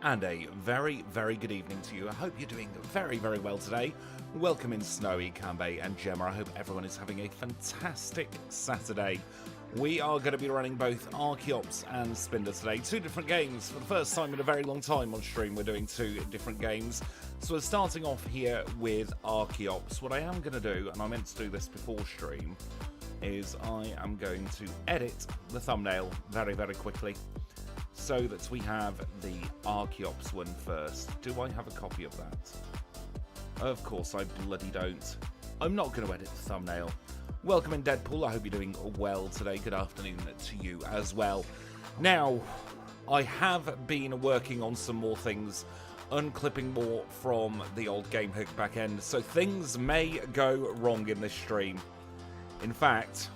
And a very, very good evening to you. I hope you're doing very, very well today. Welcome in Snowy, Cambe and Gemma. I hope everyone is having a fantastic Saturday. We are going to be running both ARCHEOPS and Spinda today. Two different games. For the first time in a very long time on stream, we're doing two different games. So we're starting off here with ARCHEOPS. What I am going to do, and I meant to do this before stream, is I am going to edit the thumbnail very, very quickly, so that we have the ARCHEOPS one first. Do I have a copy of that? Of course I bloody don't. I'm not going to edit the thumbnail. Welcome in Deadpool, I hope you're doing well today. Good afternoon to you as well. Now, I have been working on some more things, unclipping more from the old GameHook backend, so things may go wrong in this stream. In fact,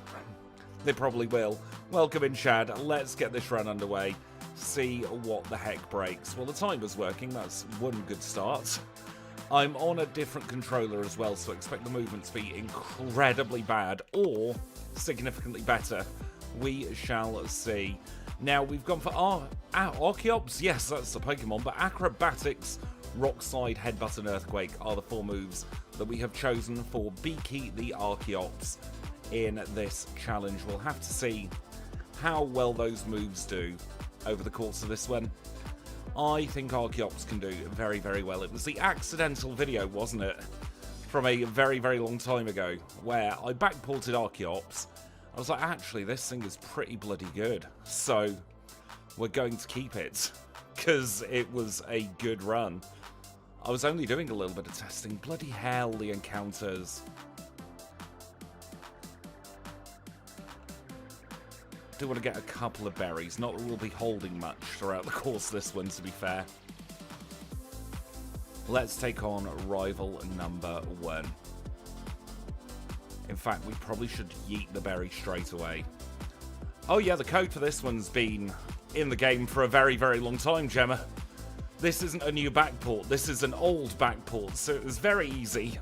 they probably will. Welcome in Chad, let's get this run underway. See what the heck breaks. Well, the timer's working, that's one good start. I'm on a different controller as well, so expect the movement to be incredibly bad or significantly better. We shall see. Now, we've gone for ARCHEOPS, yes, that's the Pokémon, but Acrobatics, Rock Slide, Headbutt and Earthquake are the four moves that we have chosen for Beaky the ARCHEOPS in this challenge. We'll have to see how well those moves do over the course of this one. I think ARCHEOPS can do very, very well. It was the accidental video, wasn't it, from a very, very long time ago, where I backported ARCHEOPS. I was like, actually, this thing is pretty bloody good, so we're going to keep it, because it was a good run. I was only doing a little bit of testing. Bloody hell, the encounters. I do want to get a couple of berries. Not that we'll be holding much throughout the course of this one, to be fair. Let's take on rival number one. In fact, we probably should yeet the berry straight away. Oh yeah, the code for this one's been in the game for a very, very long time, Gemma. This isn't a new backport. This is an old backport, so it was very easy.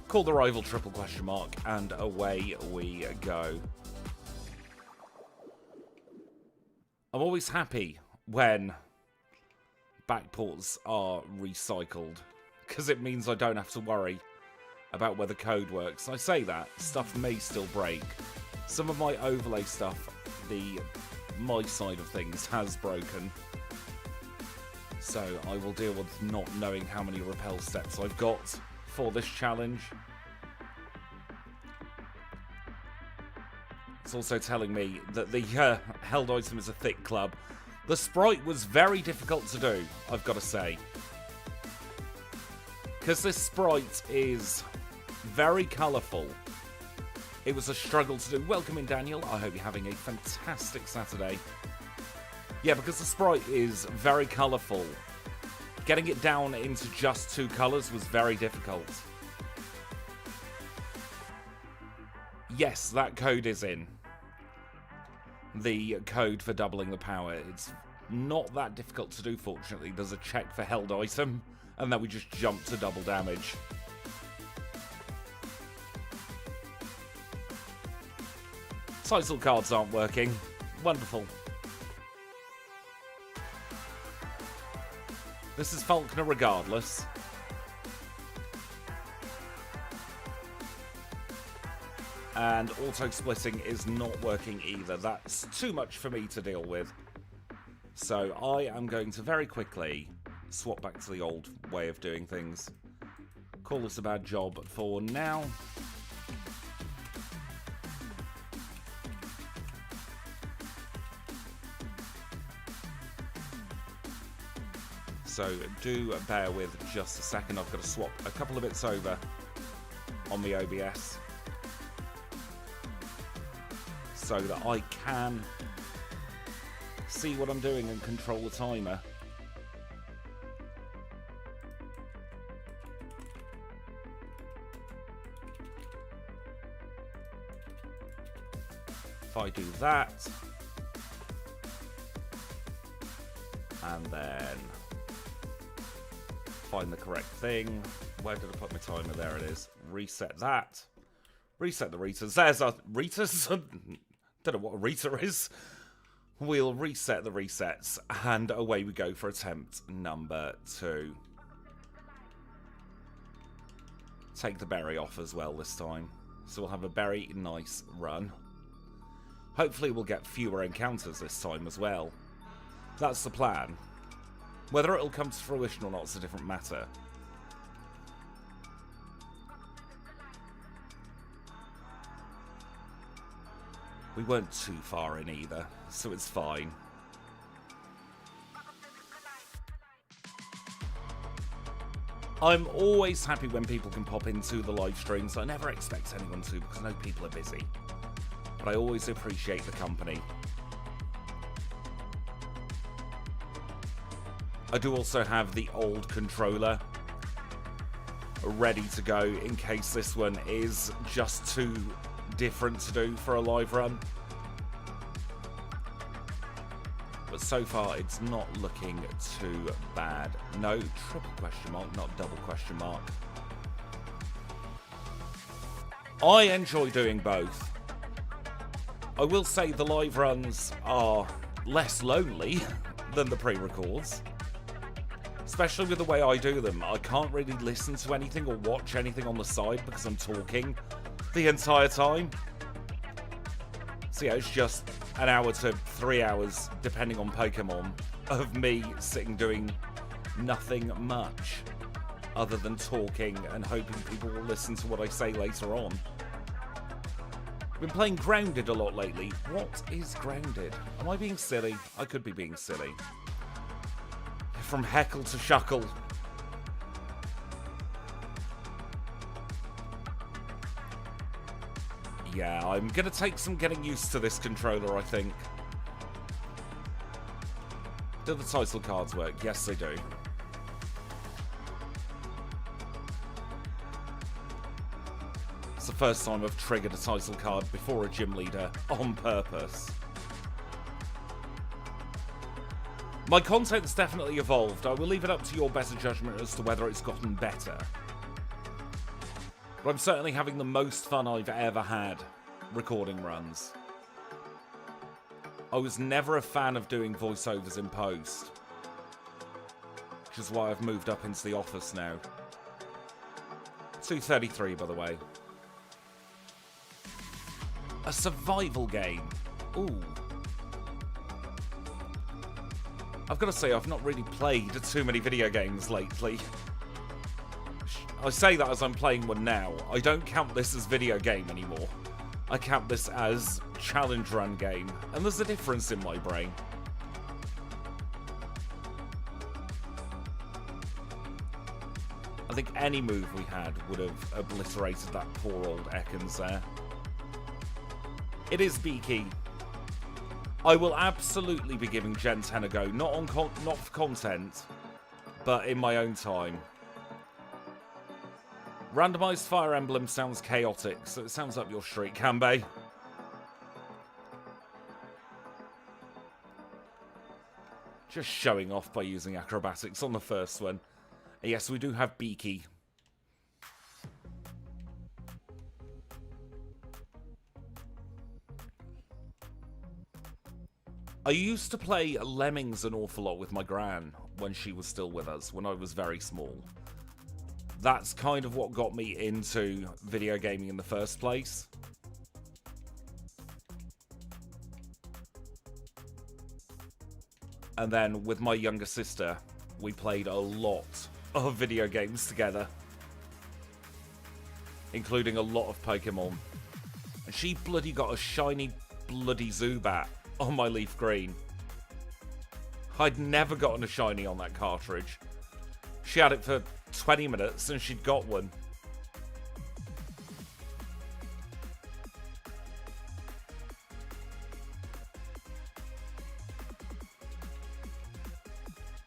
Call the rival triple question mark, and away we go. I'm always happy when backports are recycled, because it means I don't have to worry about whether code works. I say that, stuff may still break. Some of my overlay stuff, my side of things, has broken. So I will deal with not knowing how many repel steps I've got for this challenge. It's also telling me that the held item is a thick club. The sprite was very difficult to do, I've got to say, because this sprite is very colourful. It was a struggle to do. Welcome in, Daniel. I hope you're having a fantastic Saturday. Yeah, because the sprite is very colourful. Getting it down into just two colours was very difficult. Yes, that code is in. The code for doubling the power. It's not that difficult to do, fortunately. There's a check for held item, and then we just jump to double damage. Title cards aren't working. Wonderful. This is Falconer regardless. And auto-splitting is not working either. That's too much for me to deal with. So I am going to very quickly swap back to the old way of doing things. Call this a bad job for now. So do bear with just a second. I've got to swap a couple of bits over on the OBS so that I can see what I'm doing and control the timer. If I do that, and then find the correct thing. Where did I put my timer? There it is. Reset that. Reset the Ritas. There's our Ritas. Don't know what a Rita is. We'll reset the resets, and away we go for attempt number 2. Take the berry off as well this time. So we'll have a very nice run. Hopefully we'll get fewer encounters this time as well. That's the plan. Whether it'll come to fruition or not is a different matter. We weren't too far in either, so it's fine. I'm always happy when people can pop into the live streams. I never expect anyone to because I know people are busy. But I always appreciate the company. I do also have the old controller ready to go in case this one is just too different to do for a live run. But so far it's not looking too bad. No, triple question mark, not double question mark. I enjoy doing both. I will say the live runs are less lonely than the pre-records. Especially with the way I do them. I can't really listen to anything or watch anything on the side because I'm talking the entire time. So yeah, it's just an hour to 3 hours, depending on Pokémon, of me sitting doing nothing much other than talking and hoping people will listen to what I say later on. I've been playing Grounded a lot lately. What is Grounded? Am I being silly? I could be being silly. From heckle to shuckle. Yeah, I'm going to take some getting used to this controller, I think. Do the title cards work? Yes, they do. It's the first time I've triggered a title card before a gym leader on purpose. My content's definitely evolved. I will leave it up to your better judgment as to whether it's gotten better. But I'm certainly having the most fun I've ever had recording runs. I was never a fan of doing voiceovers in post, which is why I've moved up into the office now. 2:33, by the way. A survival game. Ooh. I've got to say, I've not really played too many video games lately. I say that as I'm playing one now. I don't count this as video game anymore. I count this as challenge run game. And there's a difference in my brain. I think any move we had would have obliterated that poor old Ekans there. It is Beaky. I will absolutely be giving Gen 10 a go. Not for content, but in my own time. Randomized Fire Emblem sounds chaotic, so it sounds up your street, Kanbei. Just showing off by using acrobatics on the first one. Yes, we do have Beaky. I used to play Lemmings an awful lot with my gran when she was still with us, when I was very small. That's kind of what got me into video gaming in the first place. And then with my younger sister, we played a lot of video games together, including a lot of Pokémon. And she bloody got a shiny bloody Zubat on my Leaf Green. I'd never gotten a shiny on that cartridge. She had it for 20 minutes and she'd got one.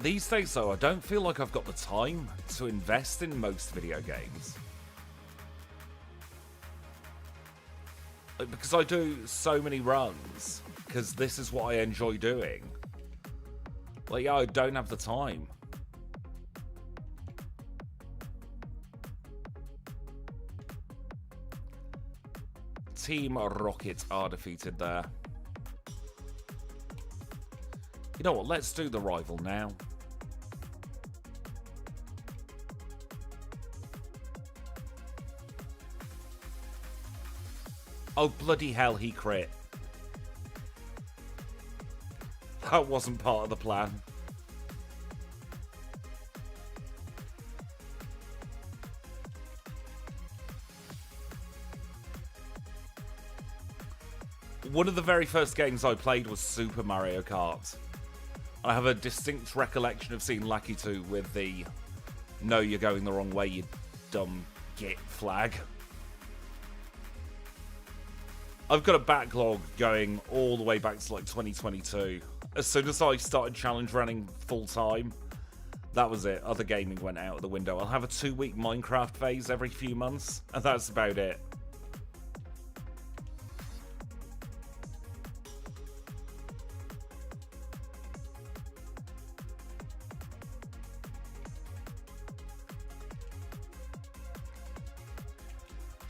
These days though, I don't feel like I've got the time to invest in most video games. Because I do so many runs, because this is what I enjoy doing. Like, yeah, I don't have the time. Team Rocket are defeated there. You know what, let's do the rival now. Oh, bloody hell, he crit. That wasn't part of the plan. One of the very first games I played was Super Mario Kart. I have a distinct recollection of seeing Lucky 2 with the "No, you're going the wrong way, you dumb git" flag. I've got a backlog going all the way back to like 2022. As soon as I started challenge running full time, that was it. Other gaming went out of the window. I'll have a 2-week Minecraft phase every few months, and that's about it.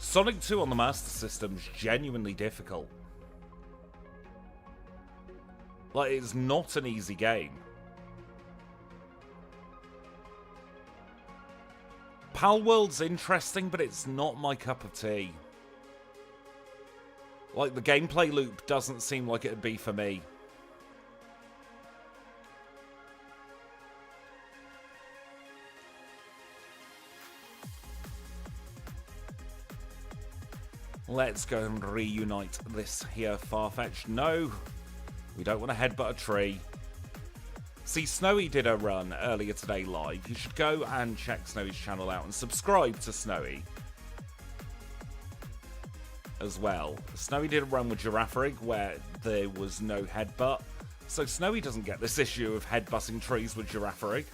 Sonic 2 on the Master System's genuinely difficult. Like, it's not an easy game. Pal World's interesting, but it's not my cup of tea. Like, the gameplay loop doesn't seem like it'd be for me. Let's go and reunite this here Farfetch. No, we don't want to headbutt a tree. See, Snowy did a run earlier today live. You should go and check Snowy's channel out and subscribe to Snowy as well. Snowy did a run with Girafarig where there was no headbutt. So Snowy doesn't get this issue of headbutting trees with Girafarig.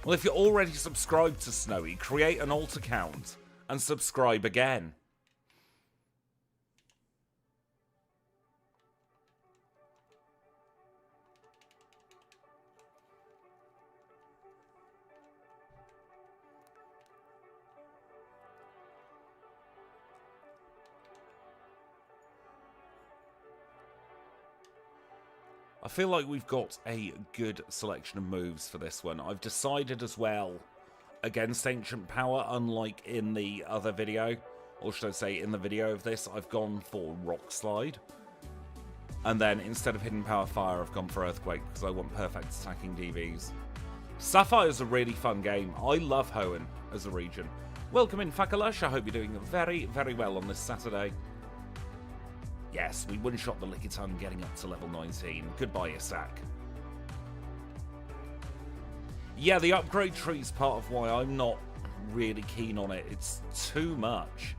Well, if you're already subscribed to Snowy, create an alt account and subscribe again. I feel like we've got a good selection of moves for this one. I've decided as well against Ancient Power, unlike in the other video, or should I say in the video of this, I've gone for Rock Slide. And then instead of Hidden Power Fire, I've gone for Earthquake because I want perfect attacking DVs. Sapphire's a really fun game. I love Hoenn as a region. Welcome in, Fakalash. I hope you're doing very, very well on this Saturday. Yes, we one-shot the Lickitung getting up to level 19. Goodbye, Isak. Yeah, the upgrade tree is part of why I'm not really keen on it. It's too much.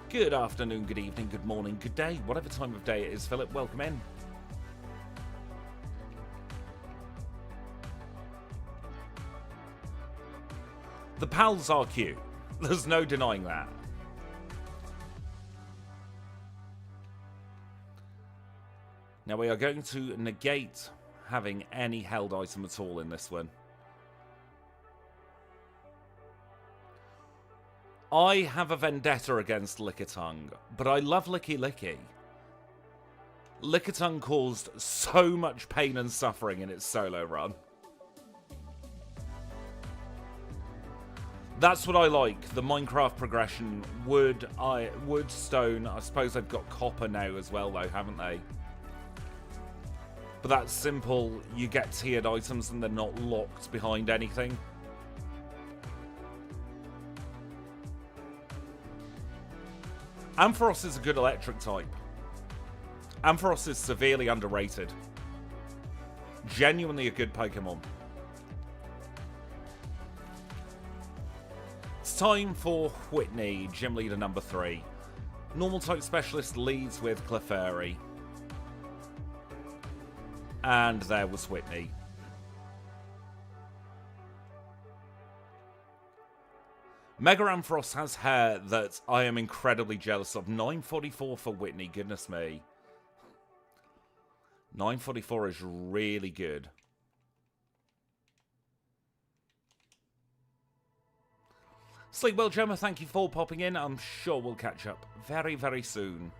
Good afternoon, good evening, good morning, good day. Whatever time of day it is, Philip, welcome in. The pals are cute. There's no denying that. Now we are going to negate having any held item at all in this one. I have a vendetta against Lickitung, but I love Licky Licky. Lickitung caused so much pain and suffering in its solo run. That's what I like, the Minecraft progression. Wood, stone, I suppose they've got copper now as well though, haven't they? But that's simple, you get tiered items and they're not locked behind anything. Ampharos is a good electric type. Ampharos is severely underrated. Genuinely a good Pokémon. It's time for Whitney, Gym Leader number 3. Normal type specialist leads with Clefairy. And there was Whitney. Mega Ampharos has hair that I am incredibly jealous of. 944 for Whitney, goodness me. 944 is really good. Sleep well, Gemma. Thank you for popping in. I'm sure we'll catch up very, very soon.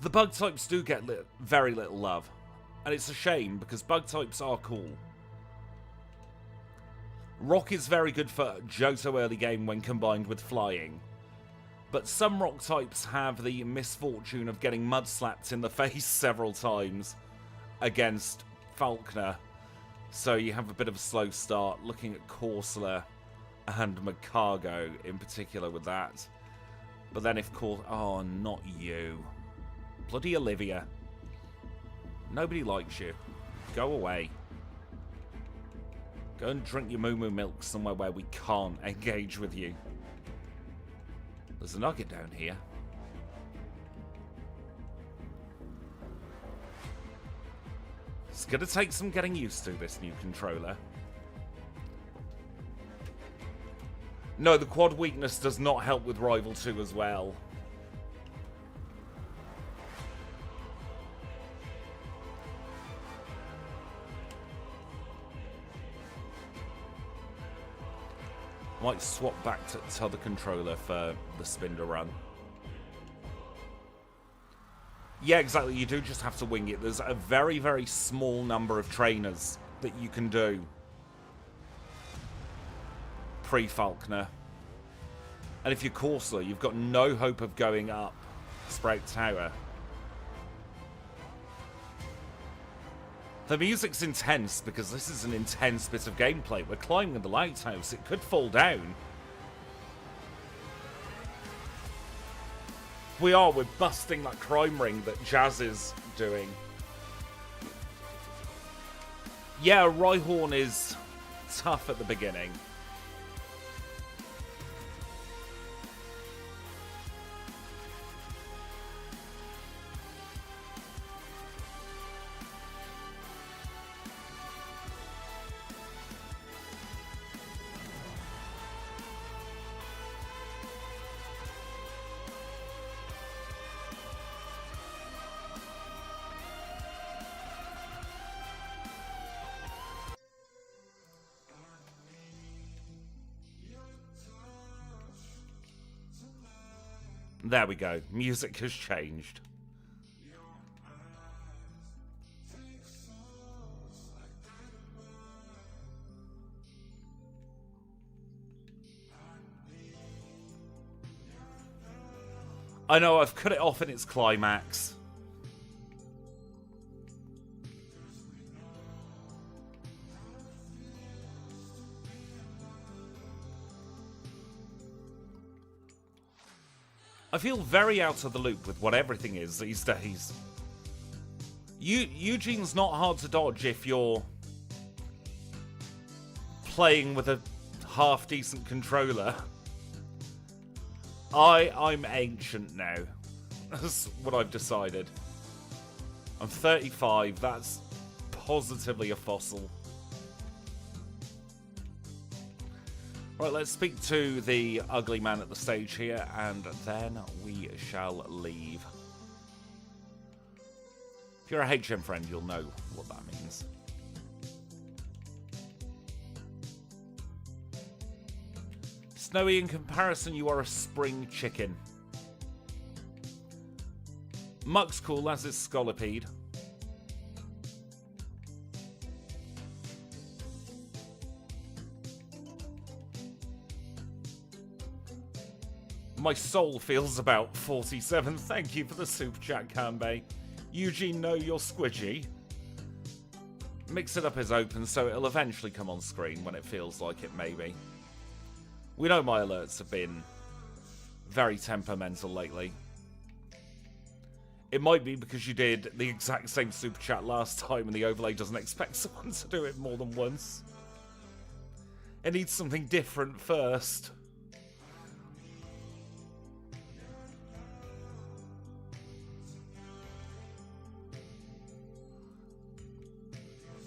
The bug types do get very little love. And it's a shame, because bug types are cool. Rock is very good for Johto early game when combined with flying. But some rock types have the misfortune of getting mud slapped in the face several times against Falkner. So you have a bit of a slow start, looking at Corsola and Macargo in particular with that. But then if oh, not you. Bloody Olivia. Nobody likes you. Go away. Go and drink your moo-moo milk somewhere where we can't engage with you. There's a nugget down here. It's going to take some getting used to, this new controller. No, the quad weakness does not help with Rival 2 as well. Might swap back to the other controller for the Spinda run. Yeah, exactly. You do just have to wing it. There's a very, very small number of trainers that you can do pre-Falkner. And if you're Corsola, you've got no hope of going up Sprout Tower. The music's intense because this is an intense bit of gameplay. We're climbing the lighthouse. It could fall down. We're busting that crime ring that Jazz is doing. Yeah, Rhyhorn is tough at the beginning. There we go. Music has changed. I know, I've cut it off in its climax. I feel very out of the loop with what everything is these days. Eugene's not hard to dodge if you're playing with a half-decent controller. I'm ancient now. That's what I've decided. I'm 35, that's positively a fossil. Right, let's speak to the ugly man at the stage here, and then we shall leave. If you're a HM friend, you'll know what that means. Snowy, in comparison, you are a spring chicken. Muck's cool, as is Scolipede. My soul feels about 47. Thank you for the super chat, Kanbei. Eugene, no, you're squidgy. Mix It Up is open, so it'll eventually come on screen when it feels like it, maybe. We know my alerts have been very temperamental lately. It might be because you did the exact same super chat last time and the overlay doesn't expect someone to do it more than once. It needs something different first.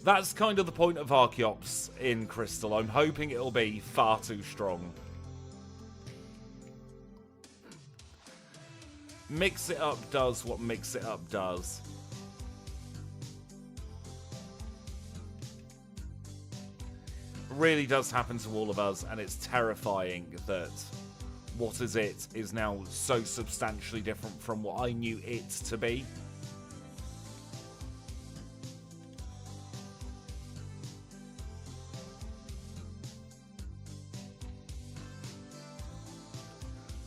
That's kind of the point of Archeops in Crystal. I'm hoping it'll be far too strong. Mix It Up does what Mix It Up does. really does happen to all of us, and it's terrifying that what is it is now so substantially different from what I knew it to be.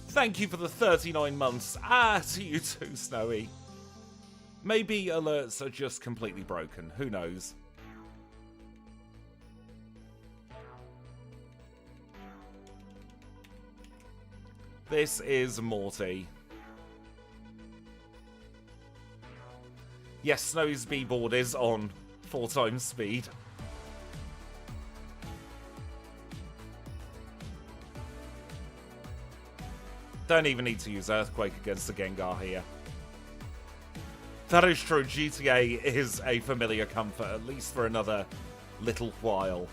Thank you for the 39 months. To you too, Snowy. Maybe alerts are just completely broken. Who knows? This is Morty. Yes, Snowy's B-board is on 4 times speed. Don't even need to use Earthquake against the Gengar here. That is true, GTA is a familiar comfort, at least for another little while.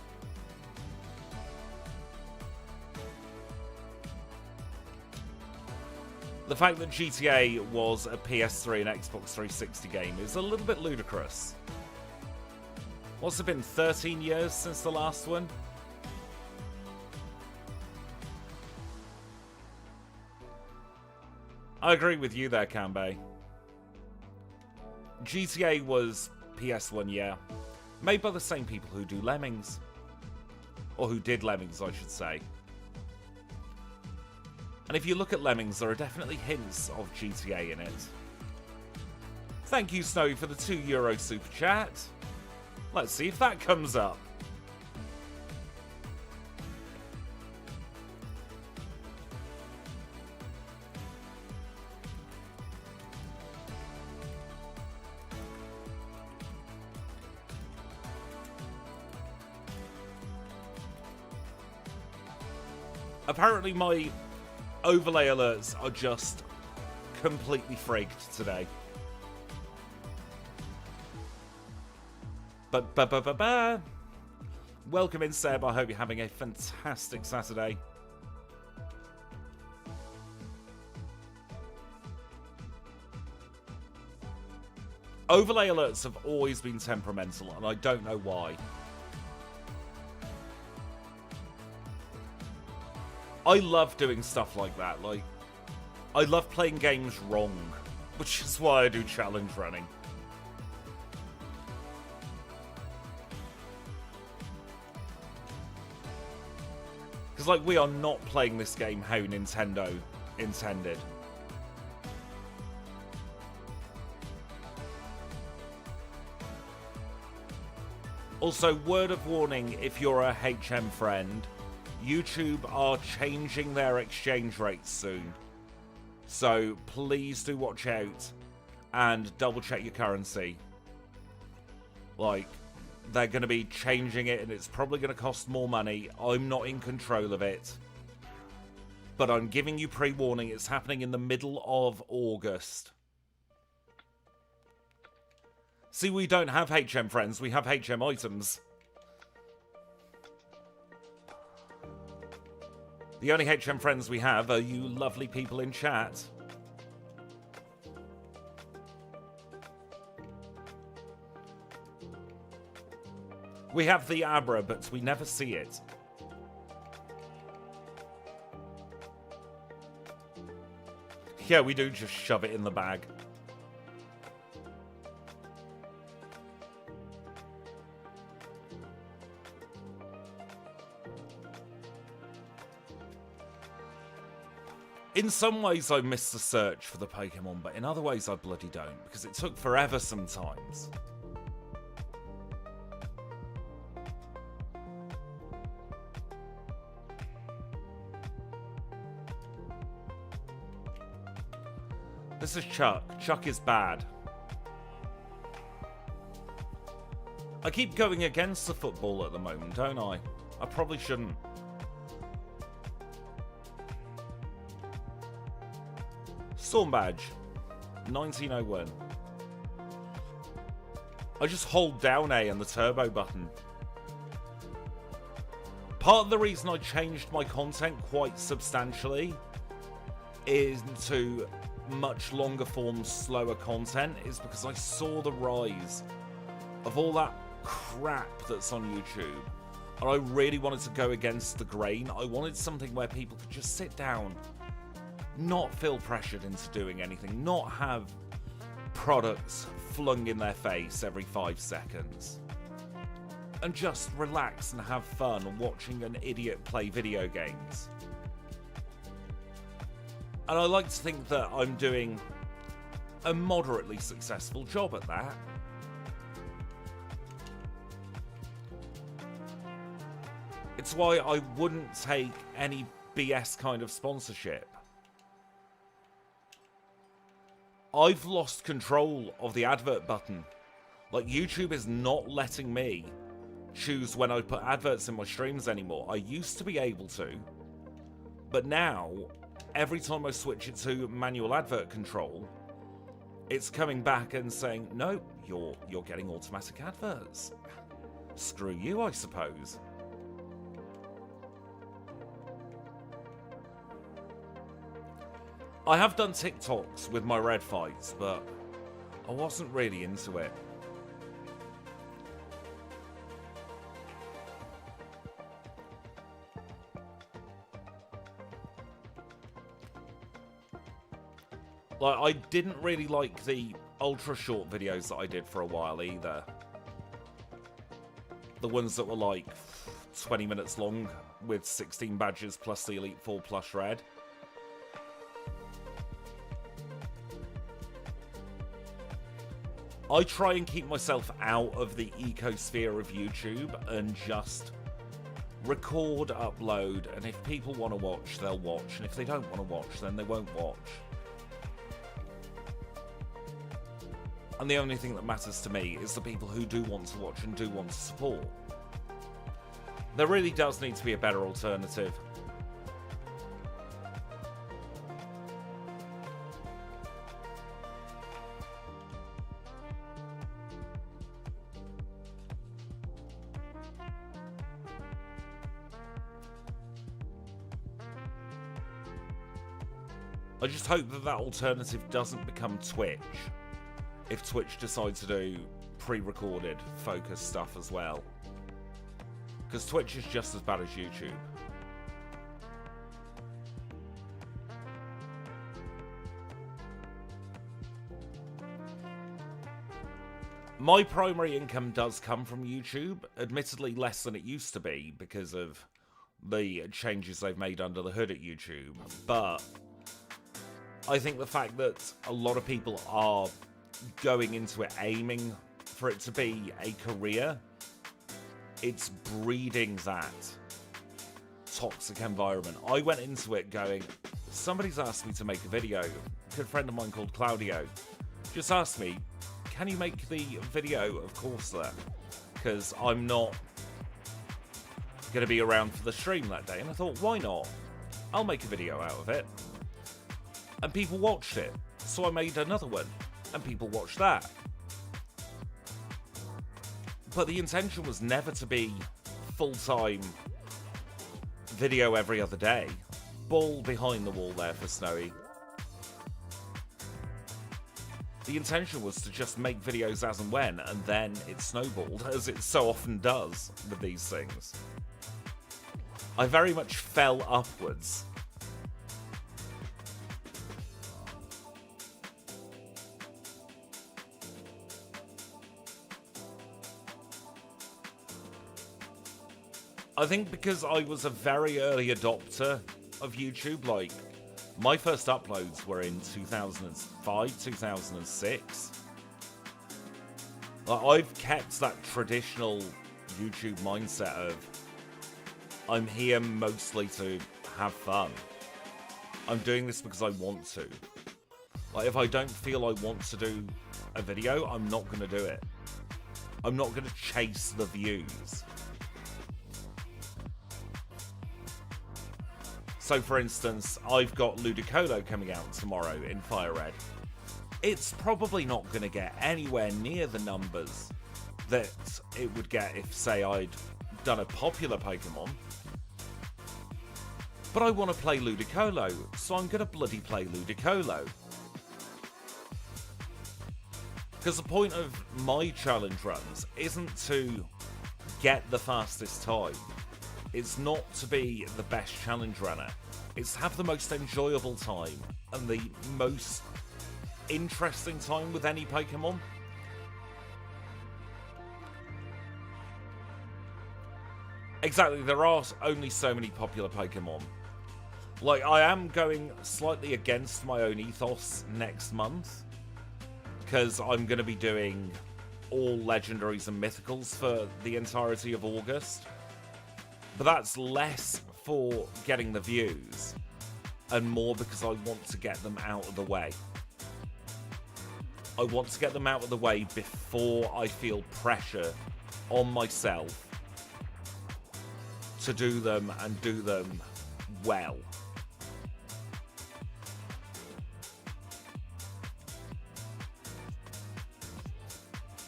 The fact that GTA was a PS3 and Xbox 360 game is a little bit ludicrous. What's it been, 13 years since the last one? I agree with you there, Kanbei. GTA was PS1, yeah. Made by the same people who do Lemmings. Or who did Lemmings, I should say. And if you look at Lemmings, there are definitely hints of GTA in it. Thank you, Snowy, for the €2 super chat. Let's see if that comes up. Apparently my overlay alerts are just completely frigged today. But welcome in, Seb. I hope you're having a fantastic Saturday. Overlay alerts have always been temperamental, and I don't know why. I love doing stuff like that. Like, I love playing games wrong, which is why I do challenge running. Because, like, we are not playing this game how Nintendo intended. Also, word of warning, if you're a HM friend, YouTube are changing their exchange rates soon. So please do watch out and double check your currency. Like, they're going to be changing it and it's probably going to cost more money. I'm not in control of it. But I'm giving you pre-warning, it's happening in the middle of August. See, we don't have HM friends, we have HM items. The only HM friends we have are you lovely people in chat. We have the Abra, but we never see it. Yeah, we do just shove it in the bag. In some ways I miss the search for the Pokémon, but in other ways I bloody don't, because it took forever sometimes. This is Chuck. Chuck is bad. I keep going against the football at the moment, don't I? I probably shouldn't. Storm Badge, 1901. I just hold down A and the turbo button. Part of the reason I changed my content quite substantially into much longer form, slower content is because I saw the rise of all that crap that's on YouTube. And I really wanted to go against the grain. I wanted something where people could just sit down, not feel pressured into doing anything, not have products flung in their face every 5 seconds, and just relax and have fun watching an idiot play video games. And I like to think that I'm doing a moderately successful job at that. It's why I wouldn't take any BS kind of sponsorship. I've lost control of the advert button. Like, YouTube is not letting me choose when I put adverts in my streams anymore. I used to be able to, but now, every time I switch it to manual advert control, it's coming back and saying, no, you're getting automatic adverts. Screw you, I suppose. I have done TikToks with my red fights, but I wasn't really into it. Like, I didn't really like the ultra short videos that I did for a while either. The ones that were like 20 minutes long with 16 badges plus the Elite 4 plus red. I try and keep myself out of the ecosphere of YouTube and just record, upload, and if people want to watch, they'll watch, and if they don't want to watch, then they won't watch. And the only thing that matters to me is the people who do want to watch and do want to support. There really does need to be a better alternative. I just hope that that alternative doesn't become Twitch, if Twitch decides to do pre-recorded focused stuff as well. Because Twitch is just as bad as YouTube. My primary income does come from YouTube, admittedly less than it used to be because of the changes they've made under the hood at YouTube, but I think the fact that a lot of people are going into it aiming for it to be a career, it's breeding that toxic environment. I went into it going, somebody's asked me to make a video. A good friend of mine called Claudio just asked me, can you make the video of Corsair? Because I'm not going to be around for the stream that day. And I thought, why not? I'll make a video out of it. And people watched it. So I made another one. And people watched that. But the intention was never to be full-time video every other day. Ball behind the wall there for Snowy. The intention was to just make videos as and when, and then it snowballed, as it so often does with these things. I very much fell upwards. I think because I was a very early adopter of YouTube, like, my first uploads were in 2005, 2006. Like, I've kept that traditional YouTube mindset of, I'm here mostly to have fun. I'm doing this because I want to. Like, if I don't feel I want to do a video, I'm not going to do it. I'm not going to chase the views. So, for instance, I've got Ludicolo coming out tomorrow in FIRERED. It's probably not going to get anywhere near the numbers that it would get if, say, I'd done a popular Pokémon. But I want to play Ludicolo, so I'm going to bloody play Ludicolo. Because the point of my challenge runs isn't to get the fastest time. It's not to be the best challenge runner. It's to have the most enjoyable time and the most interesting time with any Pokemon. Exactly, there are only so many popular Pokemon. Like, I am going slightly against my own ethos next month, because I'm going to be doing all legendaries and mythicals for the entirety of August. But that's less for getting the views, and more because I want to get them out of the way. I want to get them out of the way before I feel pressure on myself to do them and do them well.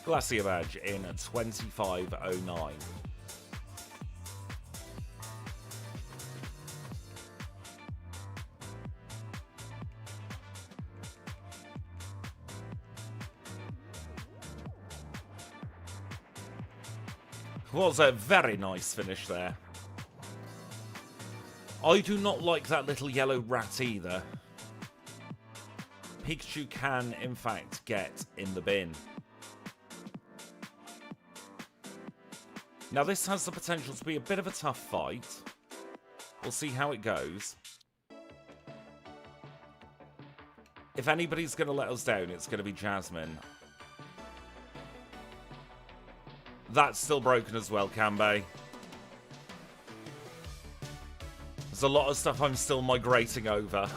Glacier Badge in 2509. Was a very nice finish there. I do not like that little yellow rat either. Pikachu can, in fact, get in the bin. Now, this has the potential to be a bit of a tough fight. We'll see how it goes. If anybody's going to let us down, it's going to be Jasmine. That's still broken as well, Kanbei. There's a lot of stuff I'm still migrating over.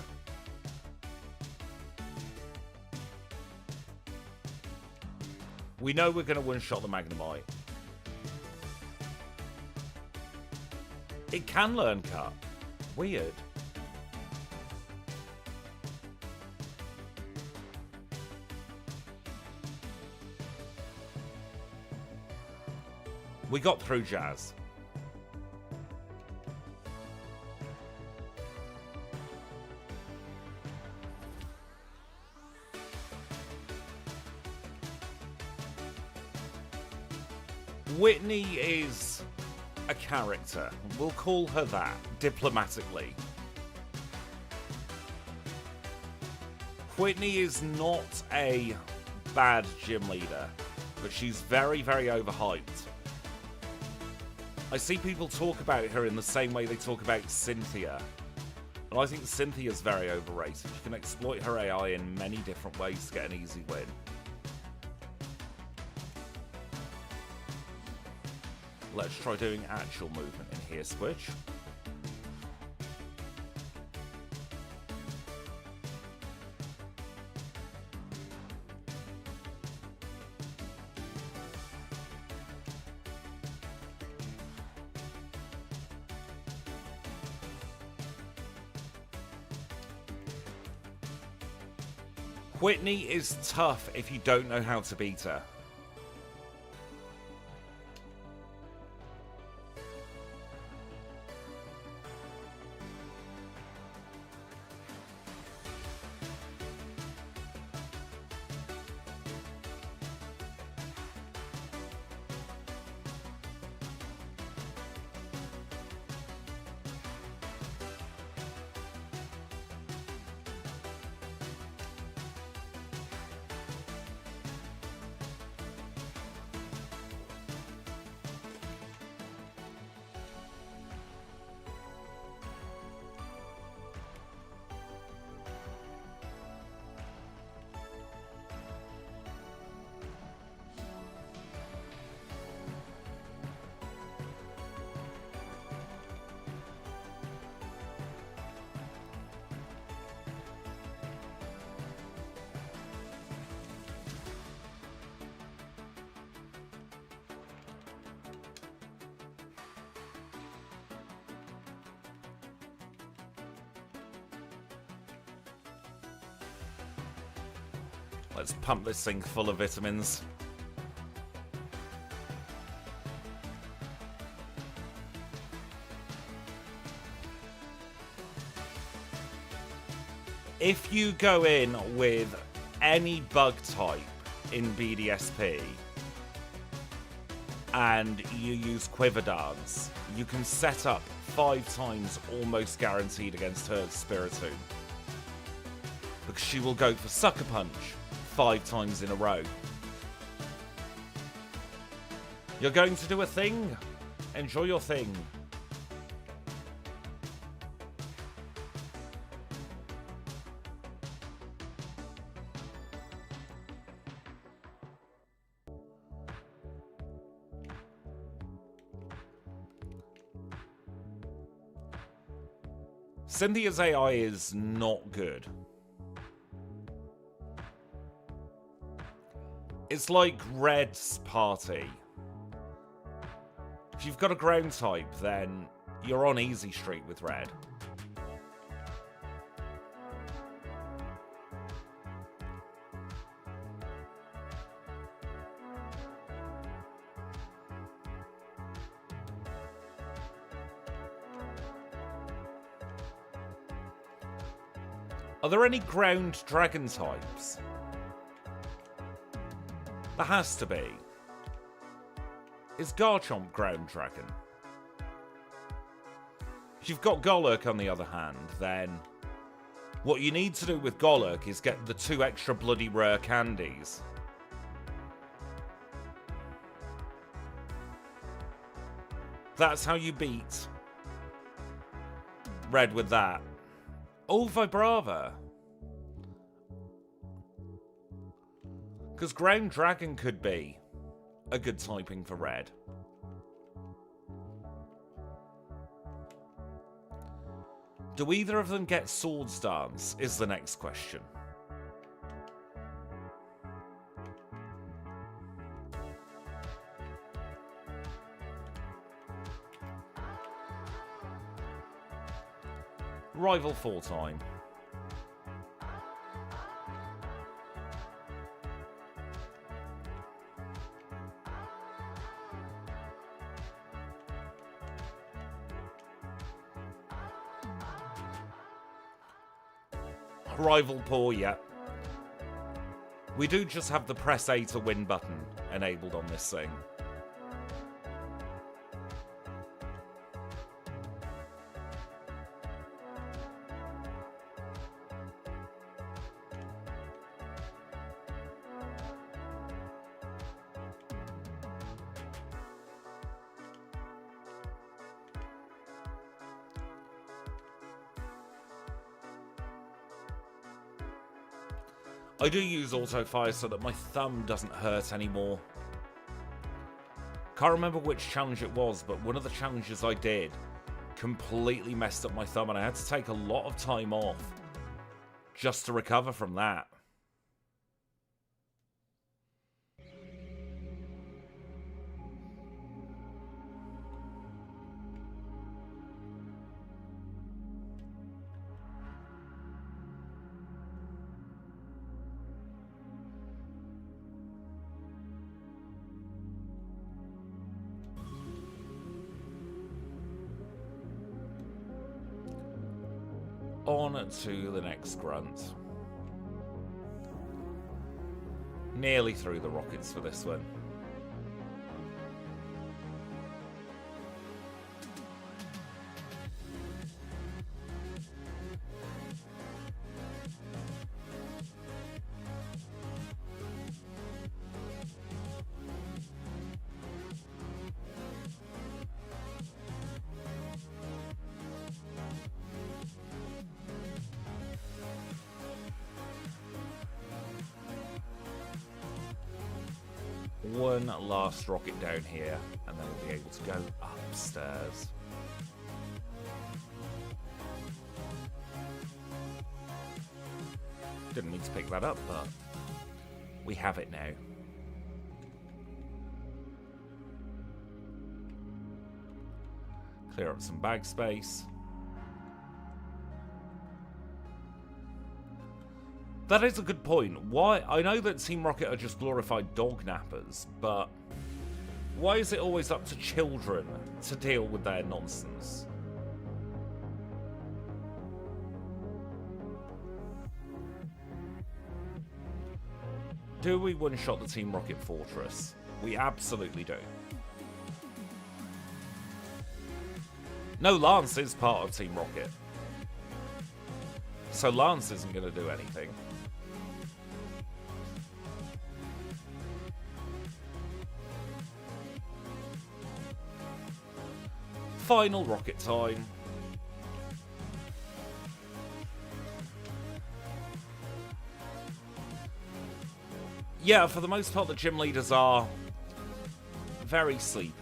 We know we're going to one-shot the Magnemite. It can learn Cut. Weird. We got through Jazz. Whitney is a character. We'll call her that, diplomatically. Whitney is not a bad gym leader, but she's very, very overhyped. I see people talk about her in the same way they talk about Cynthia. And I think Cynthia's very overrated. You can exploit her AI in many different ways to get an easy win. Let's try doing actual movement in here, Squitch. Whitney is tough if you don't know how to beat her. Let's pump this thing full of vitamins. If you go in with any bug type in BDSP, and you use Quiver Dance, you can set up 5 times almost guaranteed against her Spiritomb. Because she will go for Sucker Punch 5 times in a row. You're going to do a thing? Enjoy your thing. Cynthia's AI is not good. It's like Red's party. If you've got a ground type, then you're on easy street with Red. Are there any ground dragon types? There has to be. Is Garchomp ground dragon? If you've got Golurk on the other hand, then what you need to do with Golurk is get the 2 extra bloody rare candies. That's how you beat Red with that. Oh, Vibrava. Because Ground Dragon could be a good typing for Red. Do either of them get Swords Dance, is the next question. Rival 4 time. Rival Paw, yeah. We do just have the press A to win button enabled on this thing. I do use auto fire so that my thumb doesn't hurt anymore. Can't remember which challenge it was, but one of the challenges I did completely messed up my thumb and I had to take a lot of time off just to recover from that. On to the next grunt. Nearly through the rockets for this one. One last rocket down here, and then we'll be able to go upstairs. Didn't need to pick that up, but we have it now. Clear up some bag space. That is a good point. Why? I know that Team Rocket are just glorified dog nappers, but why is it always up to children to deal with their nonsense? Do we one-shot the Team Rocket Fortress? We absolutely do. No, Lance is part of Team Rocket. So Lance isn't going to do anything. Final rocket time. Yeah, for the most part, the gym leaders are very sleepy.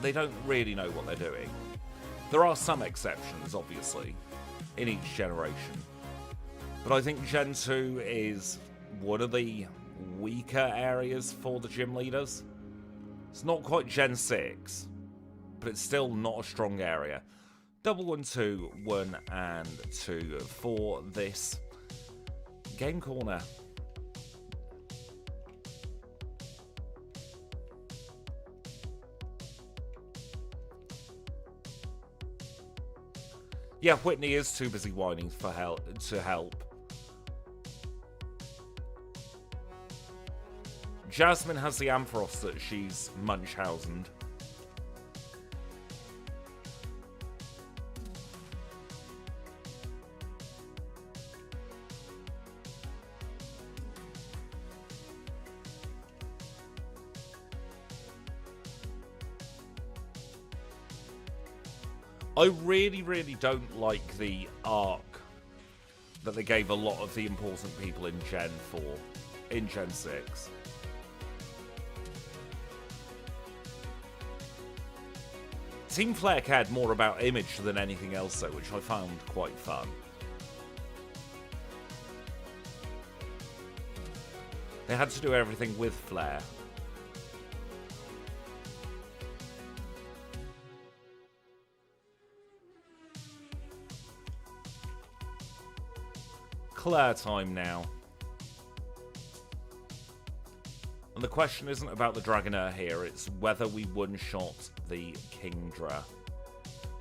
They don't really know what they're doing. There are some exceptions, obviously, in each generation. But I think Gen 2 is one of the weaker areas for the gym leaders. It's not quite Gen 6, but it's still not a strong area. 1, 2, 1 and 2 for this game corner. Yeah, Whitney is too busy whining for to help. Jasmine has the Ampharos that she's Munchausened. I really, really don't like the arc that they gave a lot of the important people in Gen 4, in Gen 6. Team Flare cared more about image than anything else, though, which I found quite fun. They had to do everything with Flare. Claire time now. And the question isn't about the Dragonair here, it's whether we one-shot the Kingdra.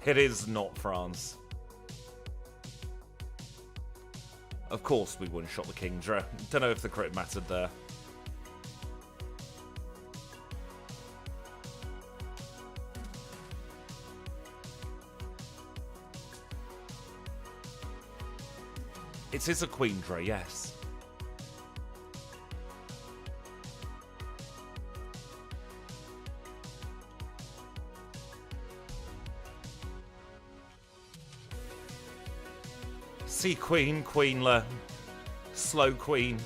It is not France. Of course we one-shot the Kingdra. Don't know if the crit mattered there. It is a Queendra, yes. Sea Queen, Queenler, Slow Queen.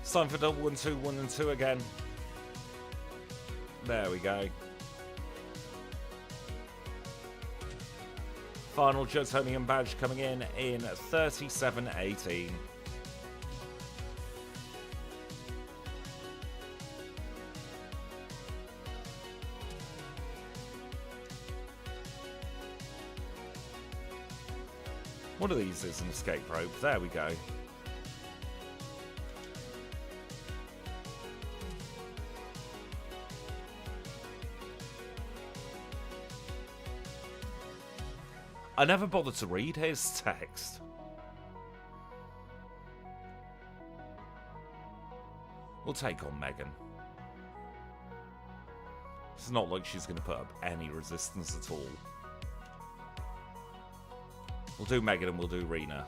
It's time for 1, 2, 1 and 2 again. There we go. Final Jotonian badge coming in 37.18. One of these is an escape rope. There we go. I never bothered to read his text. We'll take on Megan. It's not like she's going to put up any resistance at all. We'll do Megan and we'll do Rena.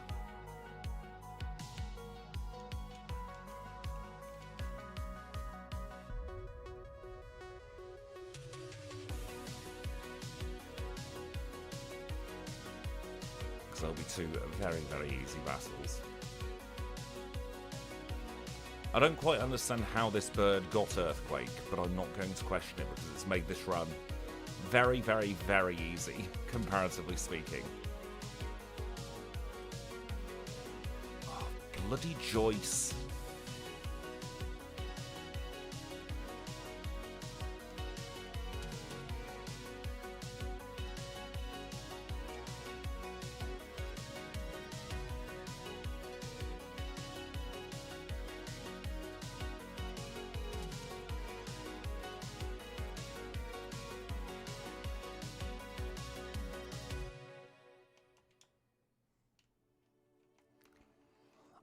Because there'll be two very, very easy battles. I don't quite understand how this bird got Earthquake, but I'm not going to question it because it's made this run very, very, very easy, comparatively speaking. Oh, bloody Joyce.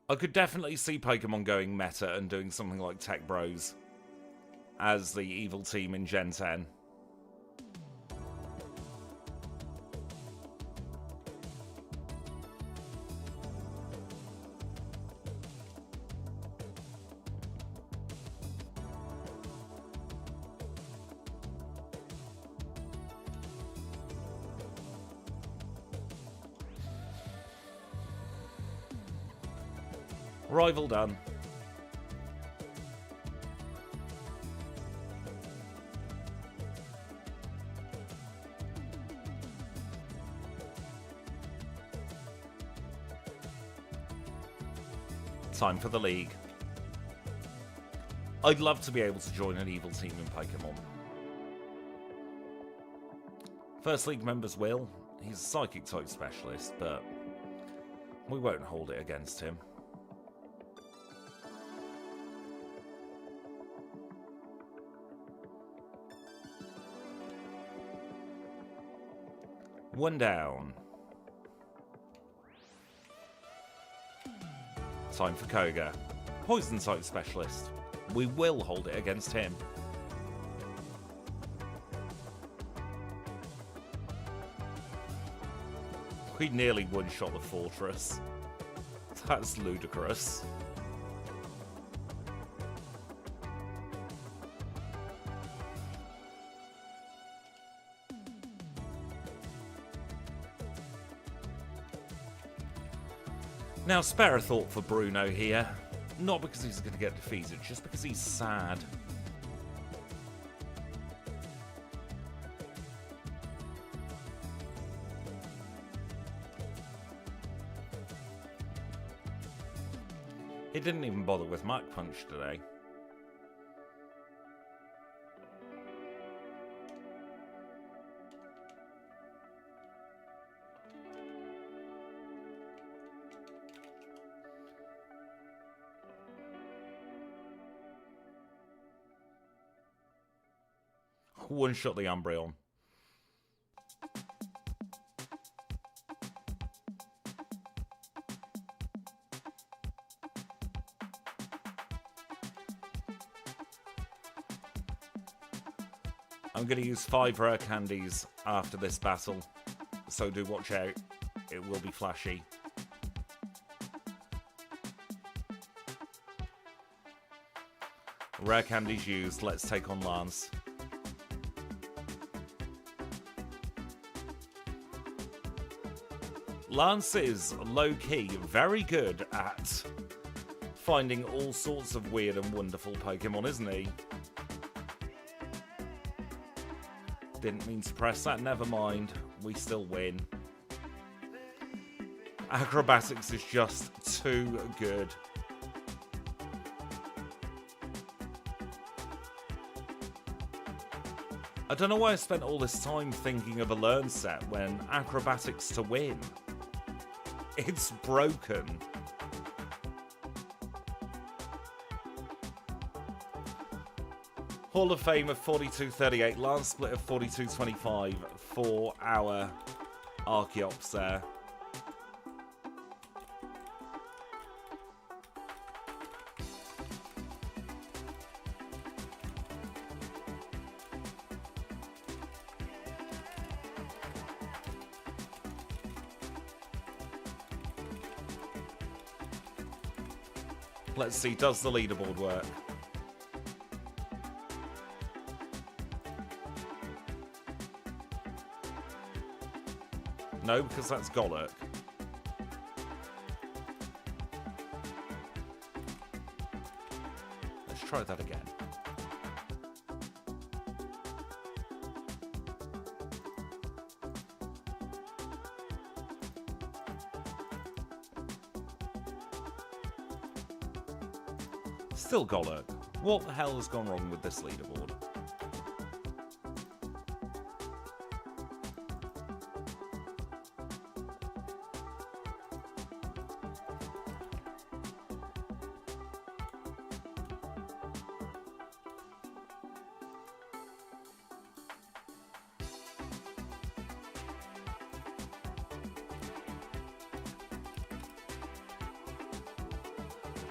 I could definitely see Pokemon going meta and doing something like Tech Bros as the evil team in Gen 10. Rival done. Time for the league. I'd love to be able to join an evil team in Pokémon. First league member's Will. He's a psychic type specialist, but we won't hold it against him. One down. Time for Koga. Poison type specialist. We will hold it against him. We nearly one-shot the fortress. That's ludicrous. Now, spare a thought for Bruno here. Not because he's going to get defeated, just because he's sad. He didn't even bother with Mach Punch today. One-shot the Umbreon. I'm going to use 5 rare candies after this battle, so do watch out. It will be flashy. Rare candies used. Let's take on Lance. Lance is, low-key, very good at finding all sorts of weird and wonderful Pokemon, isn't he? Didn't mean to press that, never mind. We still win. Acrobatics is just too good. I don't know why I spent all this time thinking of a learn set when acrobatics to win. It's broken. Hall of Fame of 42.38, Lance split of 42.25 for our Archeops there. Let's see, does the leaderboard work? No, because that's Golurk. Let's try that again. Still Golurk. What the hell has gone wrong with this leaderboard?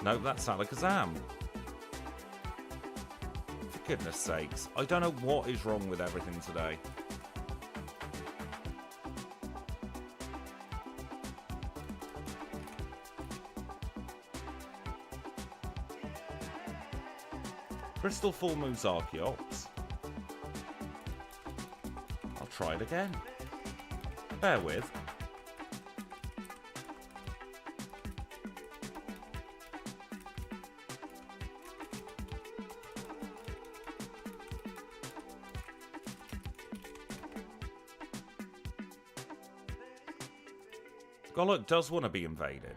No, that's Alakazam. For goodness sakes. I don't know what is wrong with everything today. Crystal Full moves Archeops. I'll try it again. Bear with. Golok does want to be invaded.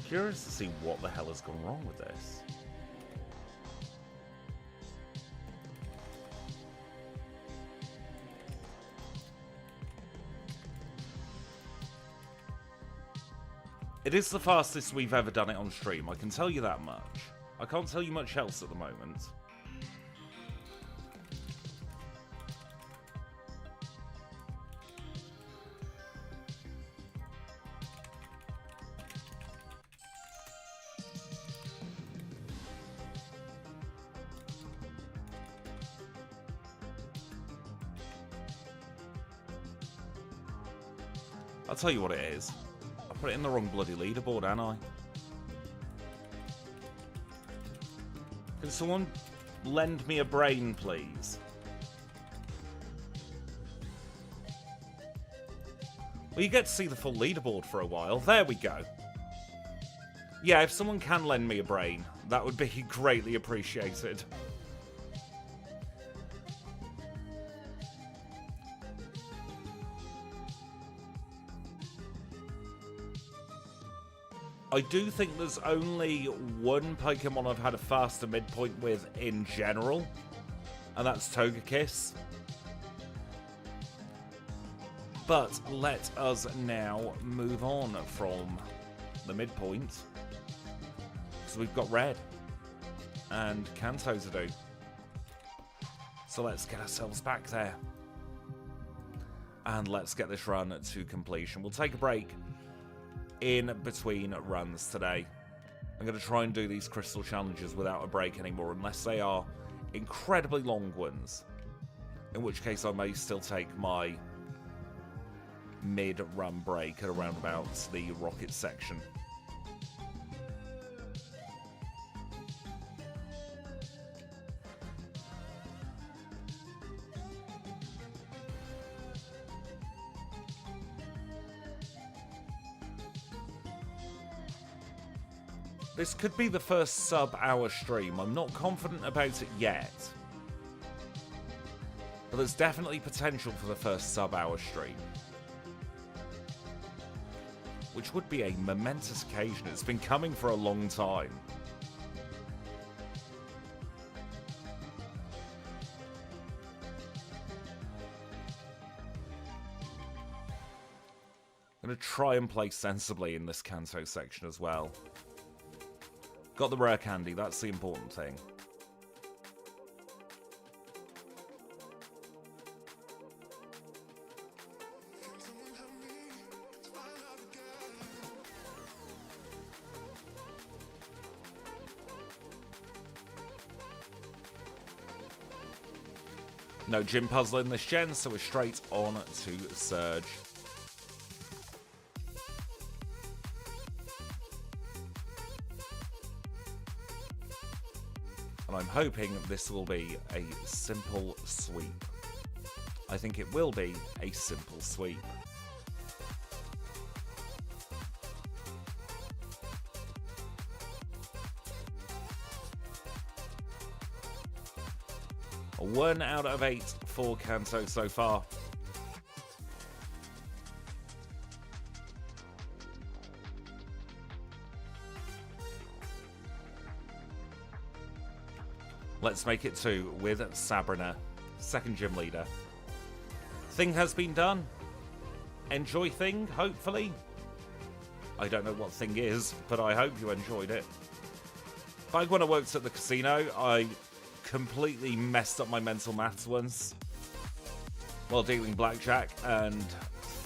Curious to see what the hell has gone wrong with this. It is the fastest we've ever done it on stream, I can tell you that much. I can't tell you much else at the moment. I'll tell you what it is. I put it in the wrong bloody leaderboard, ain't I? Can someone lend me a brain, please? Well, you get to see the full leaderboard for a while. There we go. Yeah, if someone can lend me a brain, that would be greatly appreciated. I do think there's only one Pokemon I've had a faster midpoint with in general, and that's Togekiss. But let us now move on from the midpoint, because we've got Red and Kanto to do. So let's get ourselves back there, and let's get this run to completion. We'll take a break in between runs today. I'm going to try and do these crystal challenges without a break anymore, unless they are incredibly long ones, in which case I may still take my mid-run break at around about the rocket section. This could be the first sub-hour stream. I'm not confident about it yet, but there's definitely potential for the first sub-hour stream, which would be a momentous occasion. It's been coming for a long time. I'm going to try and play sensibly in this Kanto section as well. Got the rare candy, that's the important thing. No gym puzzle in this gen, so we're straight on to Surge. And I'm hoping this will be a simple sweep. I think it will be a simple sweep. A 1 out of 8 for Kanto so far. Let's make it 2 with Sabrina, second gym leader. Thing has been done. Enjoy Thing, hopefully. I don't know what Thing is, but I hope you enjoyed it. Back when I worked at the casino, I completely messed up my mental maths once while dealing blackjack, and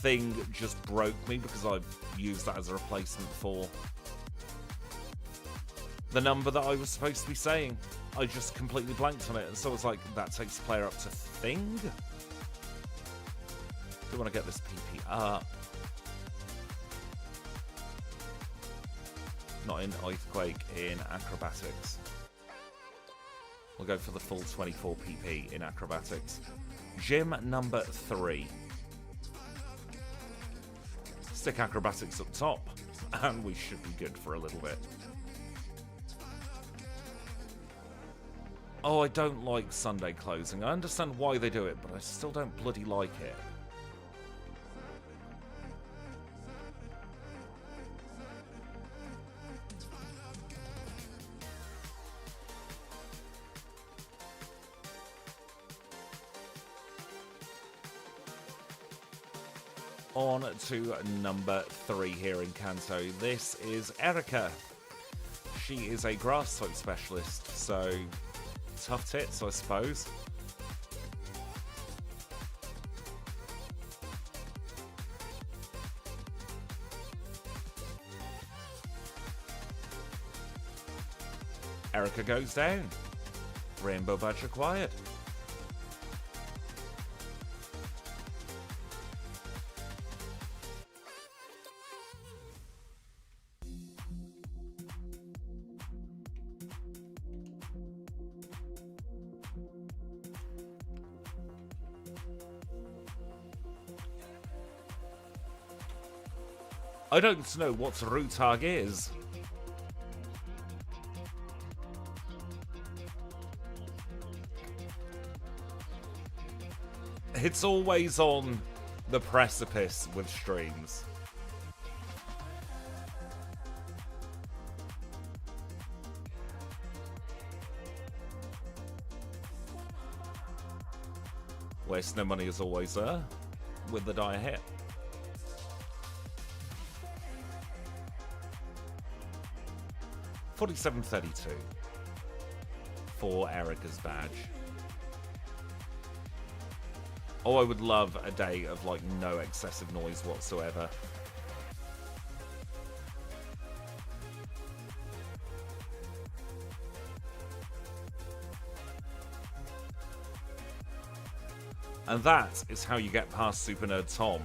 thing just broke me because I've used that as a replacement for the number that I was supposed to be saying. I just completely blanked on it, and so I was like, that takes the player up to thing? Do want to get this PP up. Not in Earthquake, in Acrobatics. We'll go for the full 24 PP in Acrobatics. Gym number 3. Stick Acrobatics up top, and we should be good for a little bit. Oh, I don't like Sunday closing. I understand why they do it, but I still don't bloody like it. On to number 3 here in Kanto. This is Erica. She is a grass type specialist, so tough tits, I suppose. Erica goes down. Rainbow badge acquired. I don't know what Rutag is. It's always on the precipice with streams. Waste no money is always there with the dire hit. $47.32 for Erica's badge. Oh, I would love a day of like no excessive noise whatsoever. And that is how you get past Super Nerd Tom.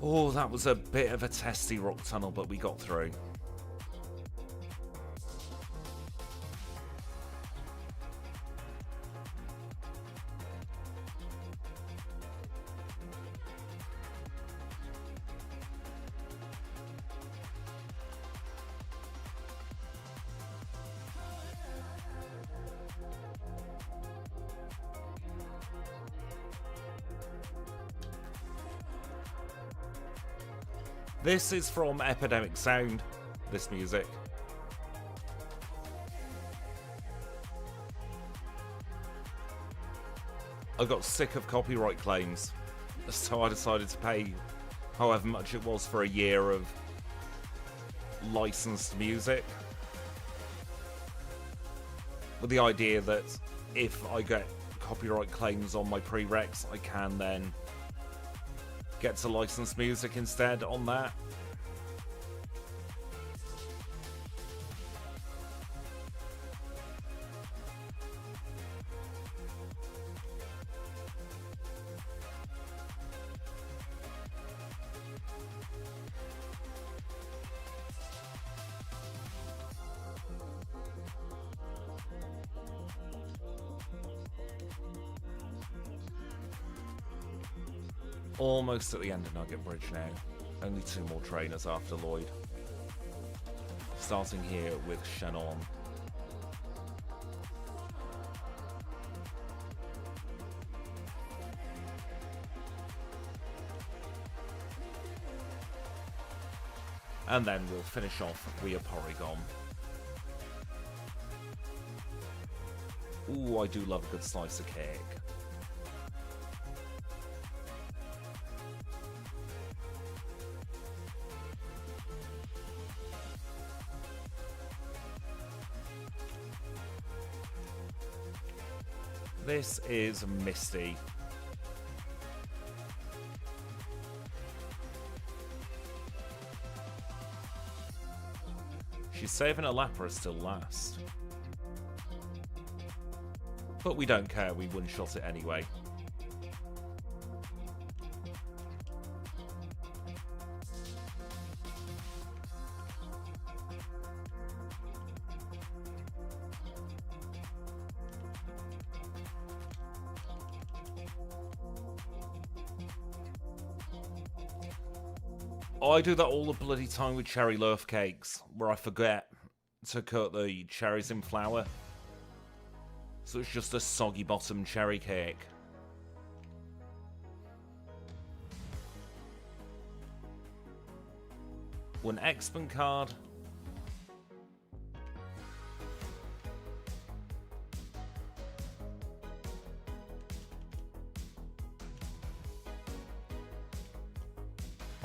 Oh, that was a bit of a testy rock tunnel, but we got through. This is from Epidemic Sound, this music. I got sick of copyright claims, so I decided to pay however much it was for a year of licensed music. With the idea that if I get copyright claims on my prereqs, I can then get to licensed music instead on that. Almost at the end of Nugget Bridge now. Only 2 more trainers after Lloyd. Starting here with Shannon. And then we'll finish off with a Porygon. Ooh, I do love a good slice of cake. This is Misty. She's saving her Lapras till last. But we don't care, we one-shot it anyway. I do that all the bloody time with cherry loaf cakes, where I forget to cut the cherries in flour. So it's just a soggy bottom cherry cake. One X-Men card.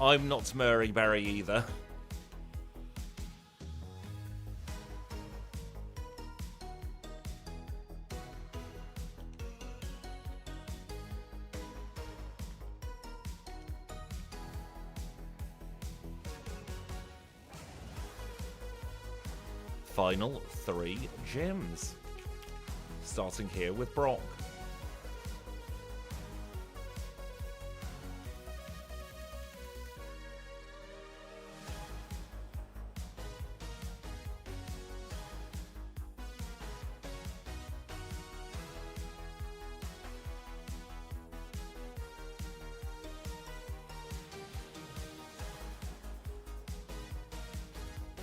I'm not Murray Berry either. Final 3 gyms. Starting here with Brock.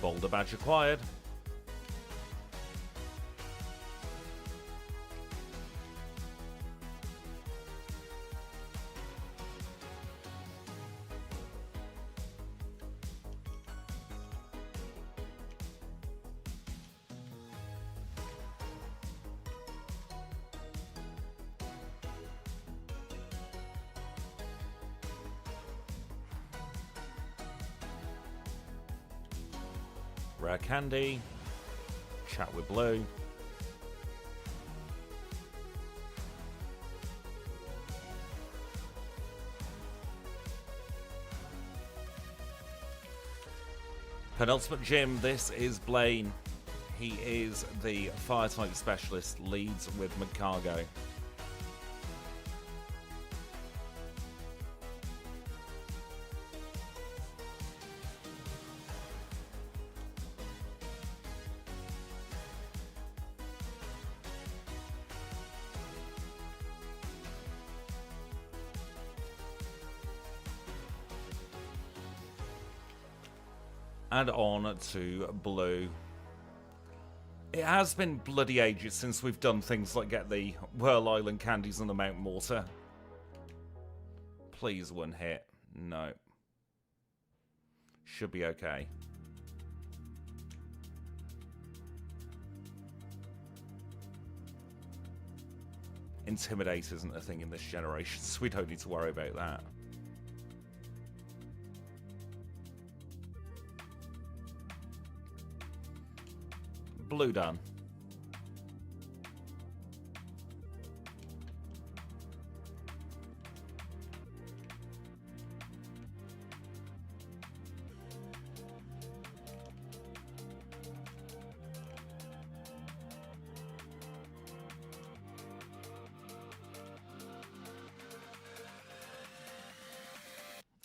Boulder badge acquired. Rare Candy, chat with Blue, penultimate gym. This is Blaine. He is the fire type specialist, leads with Magcargo. And on to Blue. It has been bloody ages since we've done things like get the Whirl Island candies on the Mount Mortar. Please, one hit. No. Should be okay. Intimidate isn't a thing in this generation, so we don't need to worry about that. Blue done.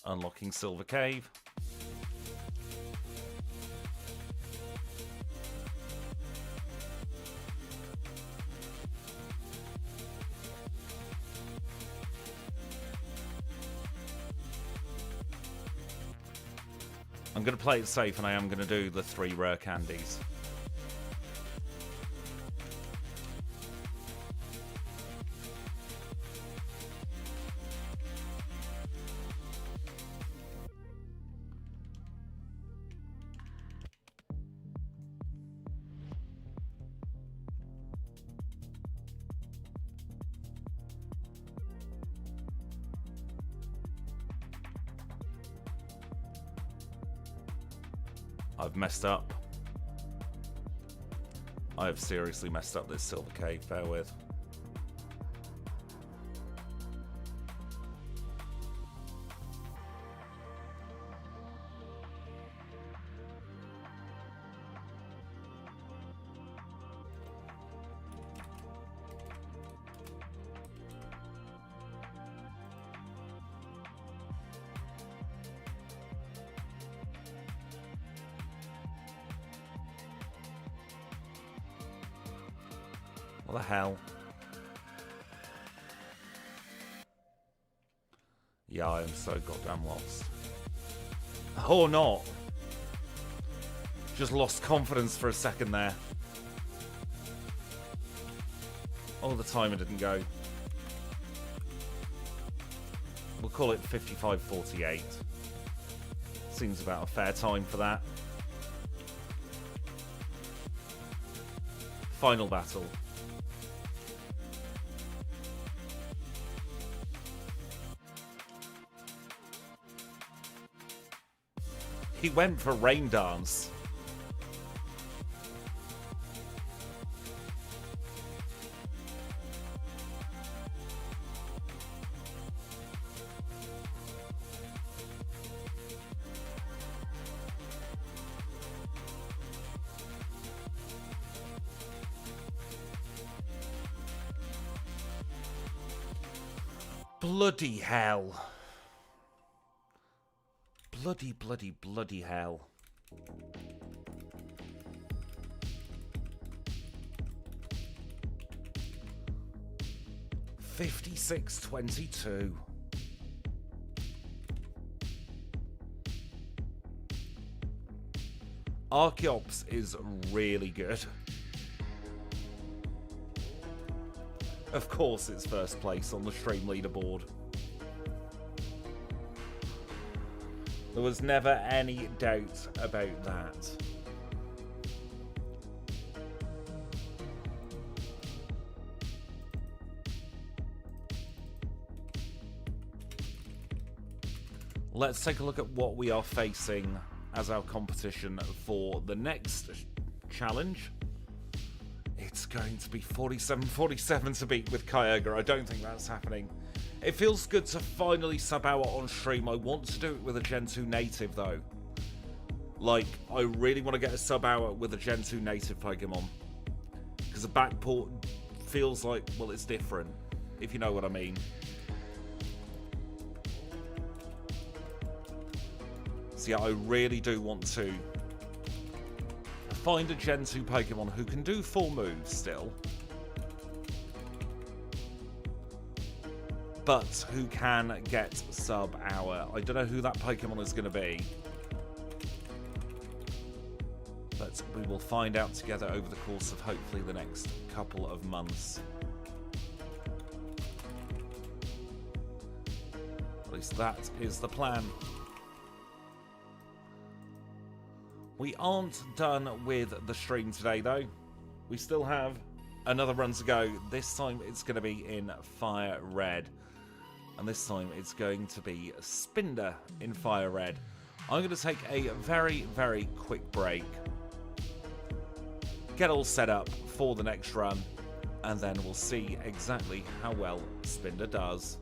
Unlocking Silver Cave. I'm going to play it safe and I am going to do the 3 rare candies. I've messed up. I have seriously messed up this silver cave, bear with. What the hell? Yeah, I am so goddamn lost. Or not. Just lost confidence for a second there. Oh, the timer didn't go. We'll call it 55:48. Seems about a fair time for that. Final battle. He went for rain dance. Bloody hell. Bloody hell. $56.22. ARCHEOPS is really good. Of course it's first place on the stream leaderboard. There was never any doubt about that. Let's take a look at what we are facing as our competition for the next challenge. It's going to be 47-47 to beat with Kyogre. I don't think that's happening. It feels good to finally sub out on stream. I want to do it with a Gen 2 native though. Like, I really want to get a sub out with a Gen 2 native Pokemon. Because the backport feels like, well, it's different, if you know what I mean. So yeah, I really do want to find a Gen 2 Pokemon who can do full moves still, but who can get sub-hour. I don't know who that Pokemon is going to be, but we will find out together over the course of hopefully the next couple of months. At least that is the plan. We aren't done with the stream today though. We still have another run to go. This time it's going to be in FIRERED. And this time it's going to be Spinda in FIRERED. I'm going to take a very, very quick break. Get all set up for the next run. And then we'll see exactly how well Spinda does.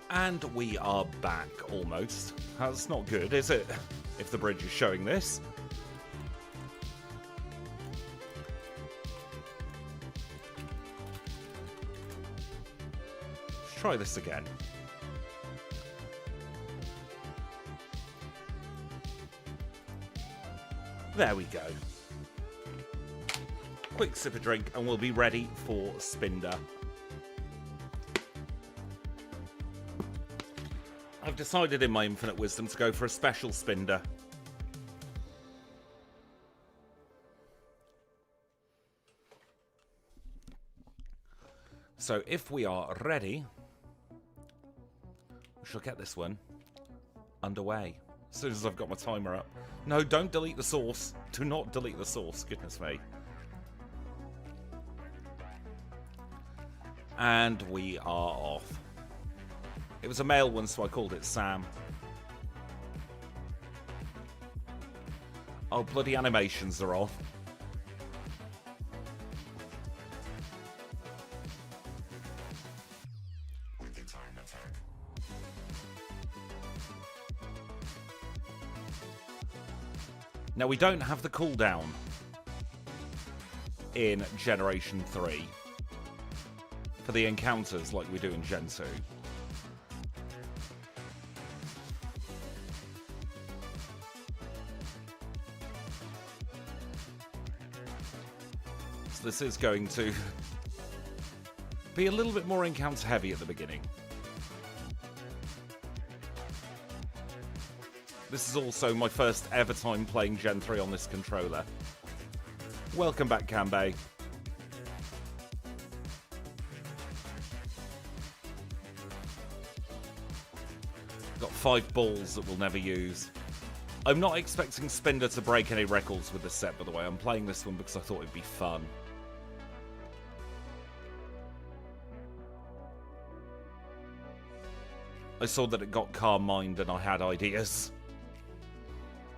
And we are back, almost. That's not good, is it? If the bridge is showing this. Let's try this again. There we go. Quick sip of drink and we'll be ready for Spinda. I've decided in my infinite wisdom to go for a special Spinda. So if we are ready, we shall get this one underway. As soon as I've got my timer up. No, don't delete the source. Do not delete the source, goodness me. And we are off. It was a male one, so I called it Sam. Oh, bloody animations are off. Now, we don't have the cooldown in Generation 3 for the encounters like we do in Gen 2. So this is going to be a little bit more encounter heavy at the beginning. This is also my first ever time playing Gen 3 on this controller. Welcome back, Kanbei. Got 5 balls that we'll never use. I'm not expecting Spinda to break any records with this set, by the way. I'm playing this one because I thought it'd be fun. I saw that it got Calm Mind and I had ideas.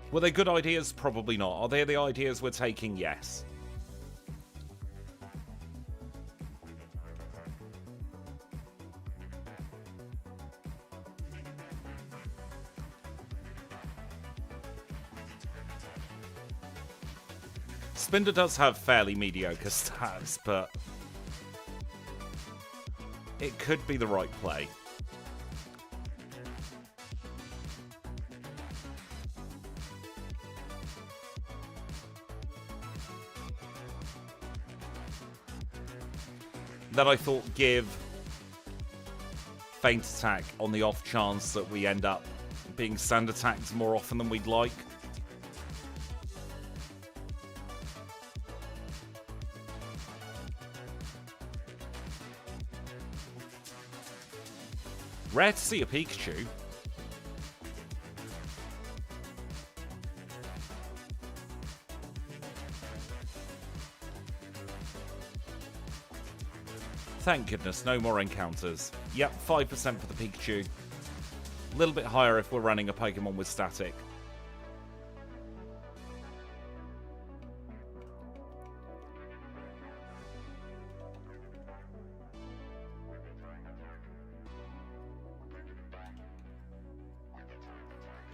Were they good ideas? Probably not. Are they the ideas we're taking? Yes. Spinda does have fairly mediocre stats, but it could be the right play. Then I thought give Feint Attack on the off chance that we end up being sand attacked more often than we'd like. Rare to see a Pikachu. Thank goodness, no more encounters. Yep, 5% for the Pikachu. A little bit higher if we're running a Pokemon with static.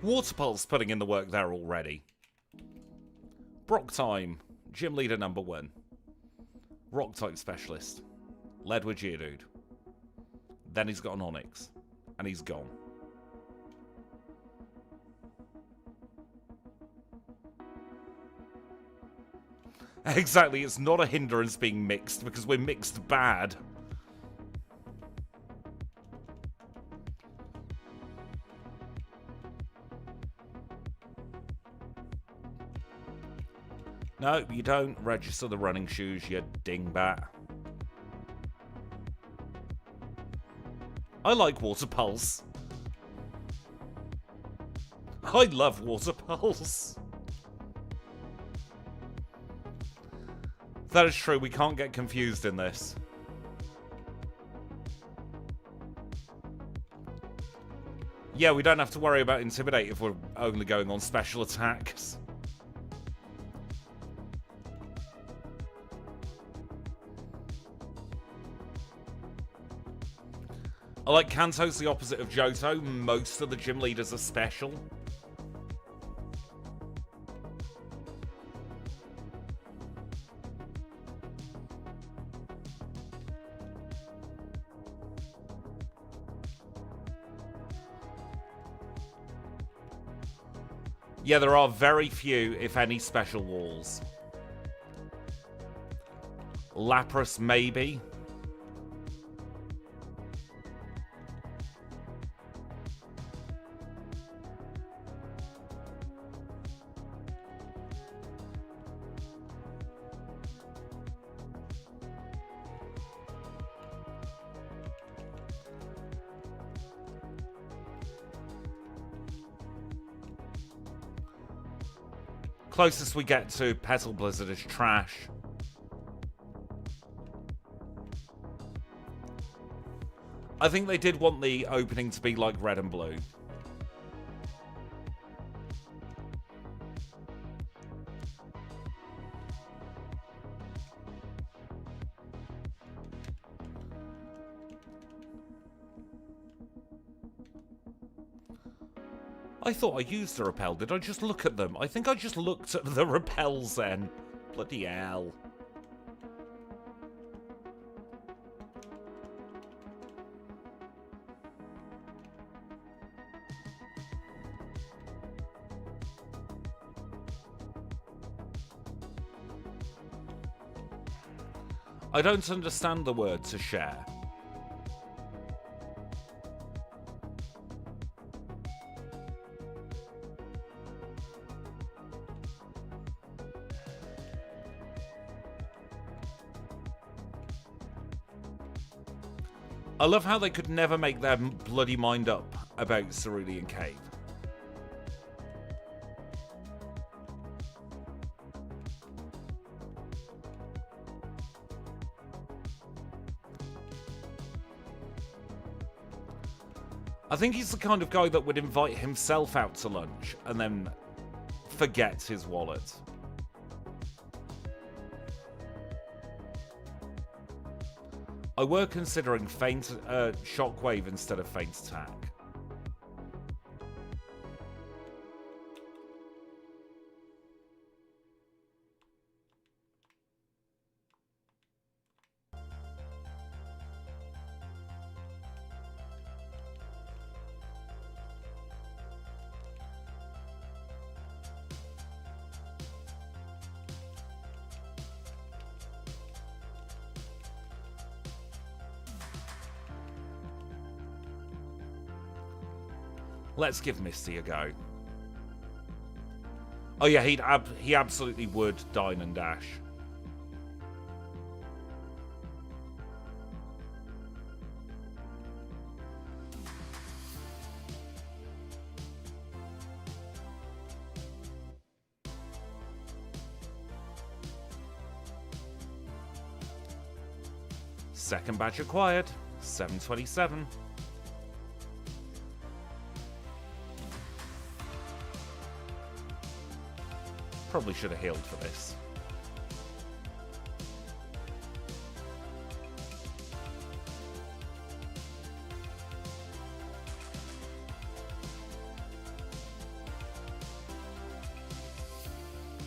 Water Pulse putting in the work there already. Brock time. Gym leader number 1. Rock type specialist. Led with Geodude. Then he's got an Onix. And he's gone. Exactly, it's not a hindrance being mixed because we're mixed bad. No, you don't register the running shoes, you dingbat. I like Water Pulse. I love Water Pulse. That is true, we can't get confused in this. Yeah, we don't have to worry about Intimidate if we're only going on special attacks. I like Kanto's the opposite of Johto. Most of the gym leaders are special. Yeah, there are very few, if any, special walls. Lapras, maybe. Closest we get to Petal Blizzard is trash. I think they did want the opening to be like red and blue. I thought I used the repel. Did I just look at them? I think I just looked at the repels then. Bloody hell. I don't understand the word to share. I love how they could never make their bloody mind up about Cerulean Cave. I think he's the kind of guy that would invite himself out to lunch and then forget his wallet. I were considering feint shockwave instead of feint attack. Let's give Misty a go. Oh yeah, he absolutely would dine and dash. Second badge acquired. 727. Probably should have healed for this.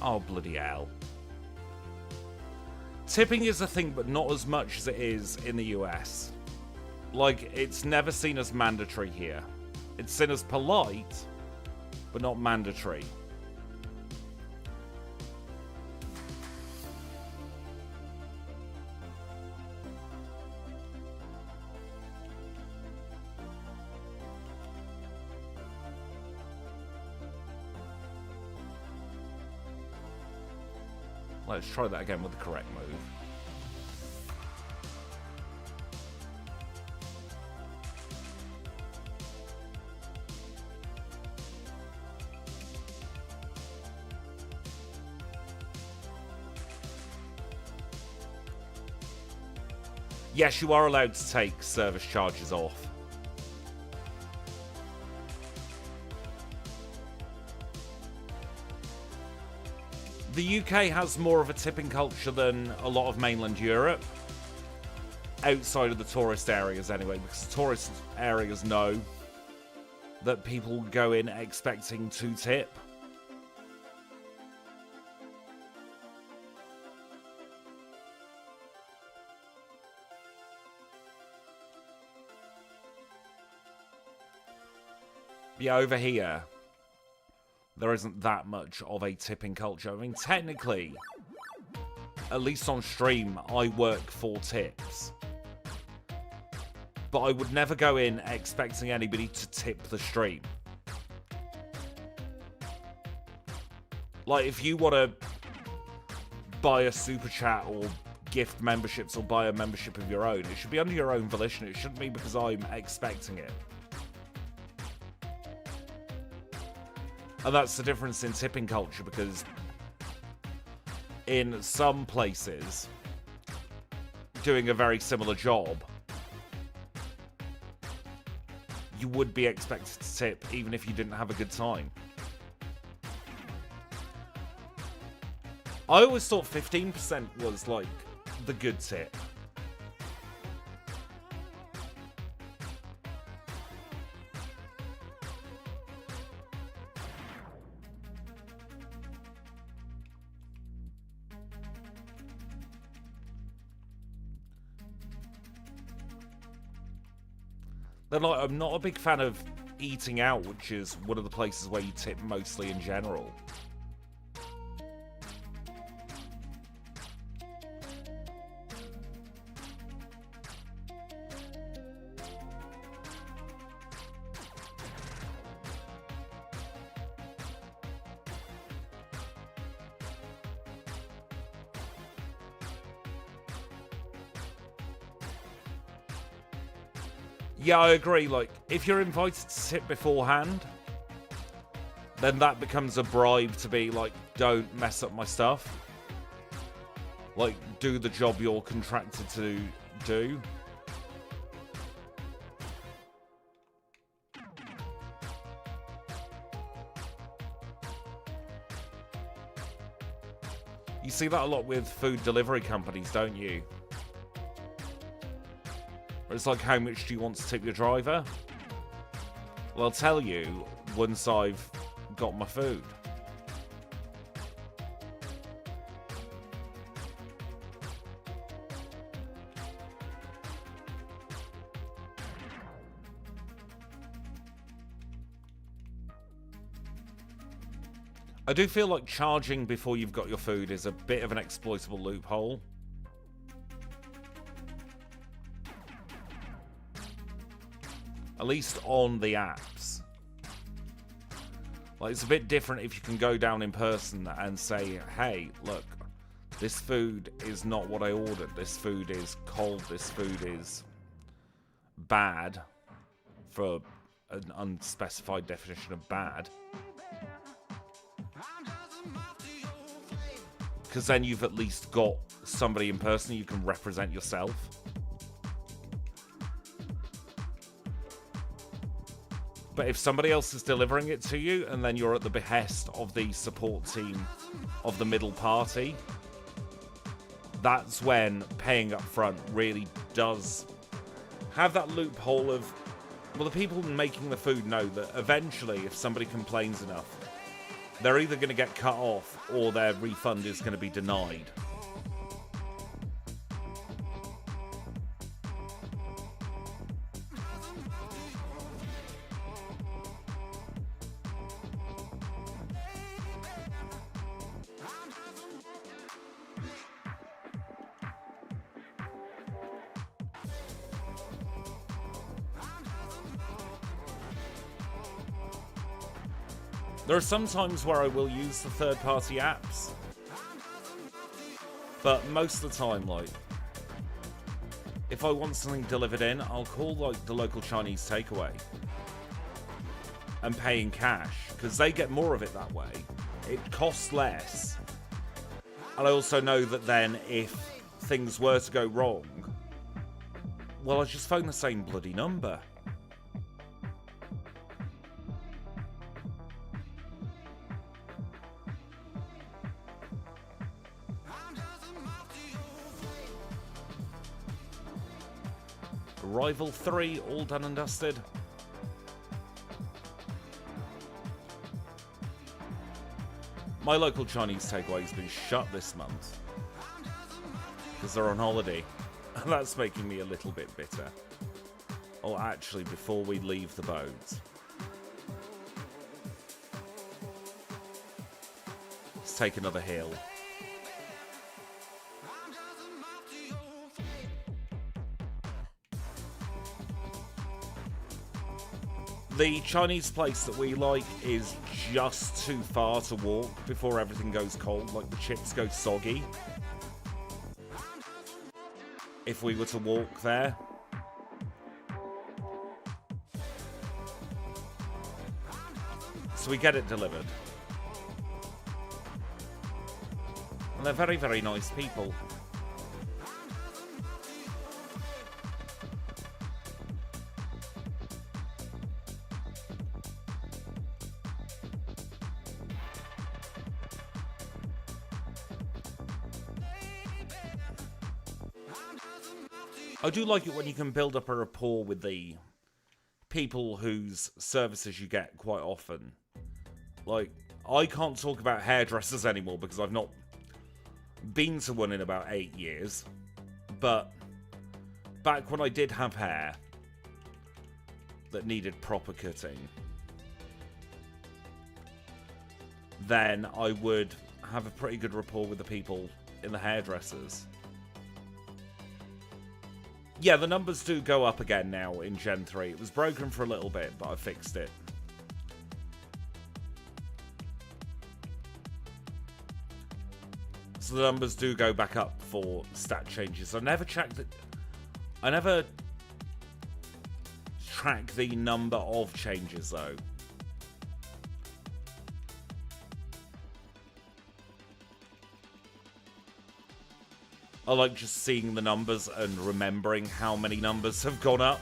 Oh, bloody hell. Tipping is a thing, but not as much as it is in the US. Like, it's never seen as mandatory here. It's seen as polite, but not mandatory. Let's try that again with the correct move. Yes, you are allowed to take service charges off. The UK has more of a tipping culture than a lot of mainland Europe. Outside of the tourist areas anyway, because areas know that people go in expecting to tip. Yeah, over here, there isn't that much of a tipping culture. I mean, technically, at least on stream, I work for tips. But I would never go in expecting anybody to tip the stream. Like, if you want to buy a super chat or gift memberships or buy a membership of your own, it should be under your own volition. It shouldn't be because I'm expecting it. And that's the difference in tipping culture, because in some places, doing a very similar job, you would be expected to tip even if you didn't have a good time. I always thought 15% was like the good tip. Then, like, I'm not a big fan of eating out, which is one of the places where you tip mostly in general. Yeah, I agree. Like, if you're invited to tip beforehand, then that becomes a bribe to be like, don't mess up my stuff. Like, do the job you're contracted to do. You see that a lot with food delivery companies, don't you? It's like, how much do you want to tip your driver? Well, I'll tell you once I've got my food. I do feel like charging before you've got your food is a bit of an exploitable loophole. At least on the apps. Like, it's a bit different if you can go down in person and say, hey, look, this food is not what I ordered. This food is cold. This food is bad, for an unspecified definition of bad. Because then you've at least got somebody in person you can represent yourself. But if somebody else is delivering it to you, and then you're at the behest of the support team of the middle party, that's when paying up front really does have that loophole of, well, the people making the food know that eventually, if somebody complains enough, they're either going to get cut off or their refund is going to be denied. There are some times where I will use the third-party apps, but most of the time, like, if I want something delivered in, I'll call, like, the local Chinese takeaway and pay in cash, because they get more of it that way. It costs less. And I also know that then, if things were to go wrong, well, I just phone the same bloody number. Rival 3, all done and dusted. My local Chinese takeaway has been shut this month because they're on holiday, and that's making me a little bit bitter. Oh, actually, before we leave the boat, let's take another hill. The Chinese place that we like is just too far to walk before everything goes cold, like the chips go soggy. If we were to walk there. So we get it delivered. And they're very, very nice people. I do like it when you can build up a rapport with the people whose services you get quite often. Like, I can't talk about hairdressers anymore because I've not been to one in about 8 years. But back when I did have hair that needed proper cutting, then I would have a pretty good rapport with the people in the hairdressers. Yeah, the numbers do go up again now in Gen 3. It was broken for a little bit, but I fixed it. So the numbers do go back up for stat changes. I never checked it. I never track the number of changes, though. I like just seeing the numbers and remembering how many numbers have gone up.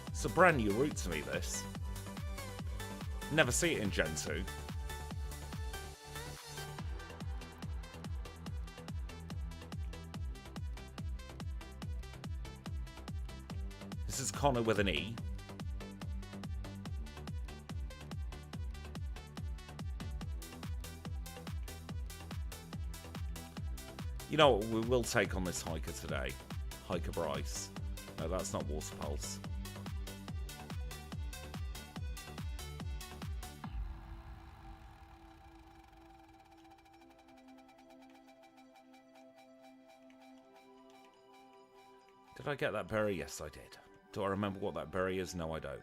It's a brand new route to me, this. Never see it in Gen 2. This is Connor with an E. You know what, we will take on this hiker today. Hiker Bryce. No, that's not Water Pulse. Did I get that berry? Yes, I did. Do I remember what that berry is? No, I don't.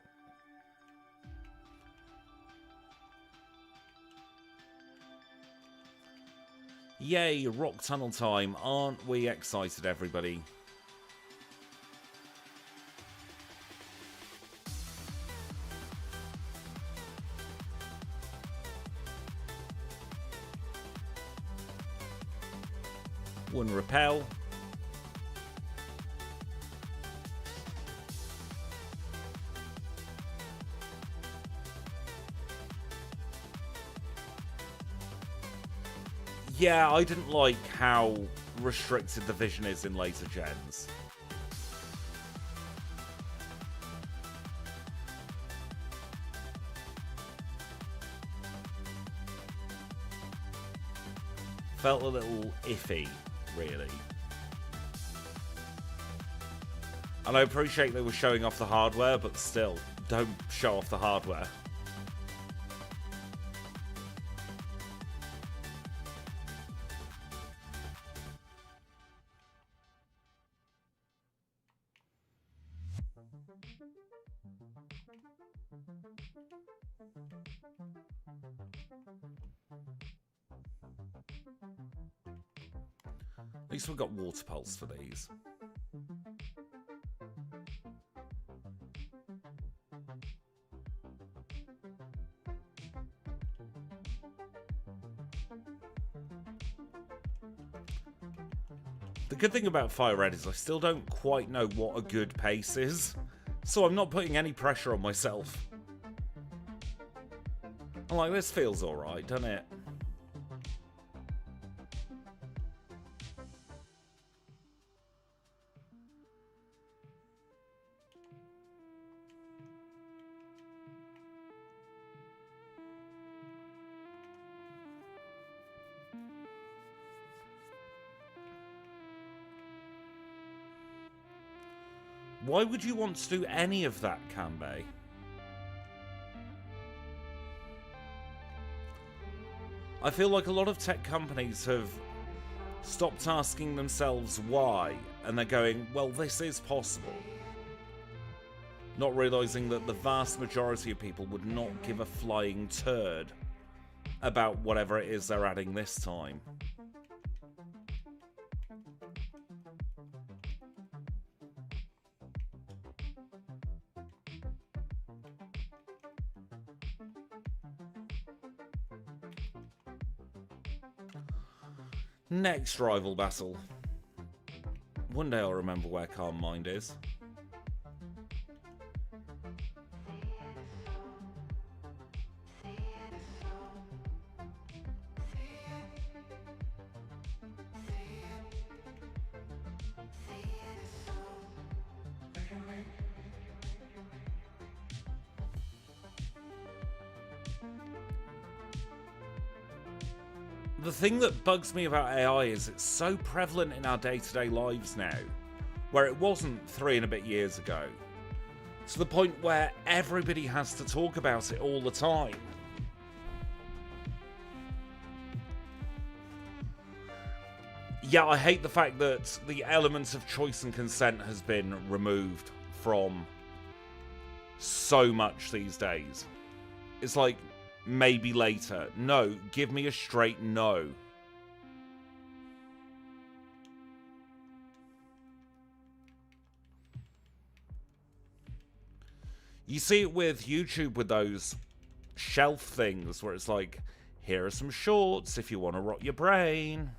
Yay, rock tunnel time. Aren't we excited, everybody? One repel. Yeah, I didn't like how restricted the vision is in later gens. Felt a little iffy, really. And I appreciate they were showing off the hardware, but still, don't show off the hardware. At least we've got Water Pulse for these. The good thing about FIRERED is I still don't quite know what a good pace is, so I'm not putting any pressure on myself. I'm like, this feels alright, doesn't it? Why would you want to do any of that, Kanbei? I feel like a lot of tech companies have stopped asking themselves why, and they're going, well, this is possible. Not realizing that the vast majority of people would not give a flying turd about whatever it is they're adding this time. Next rival battle. One day I'll remember where Calm Mind is. The thing that bugs me about AI is it's so prevalent in our day-to-day lives now, where it wasn't 3 and a bit years ago, to the point where everybody has to talk about it all the time. Yeah, I hate the fact that the element of choice and consent has been removed from so much these days. It's like, maybe later. No, give me a straight no. You see it with YouTube with those shelf things where it's like, here are some shorts if you want to rot your brain.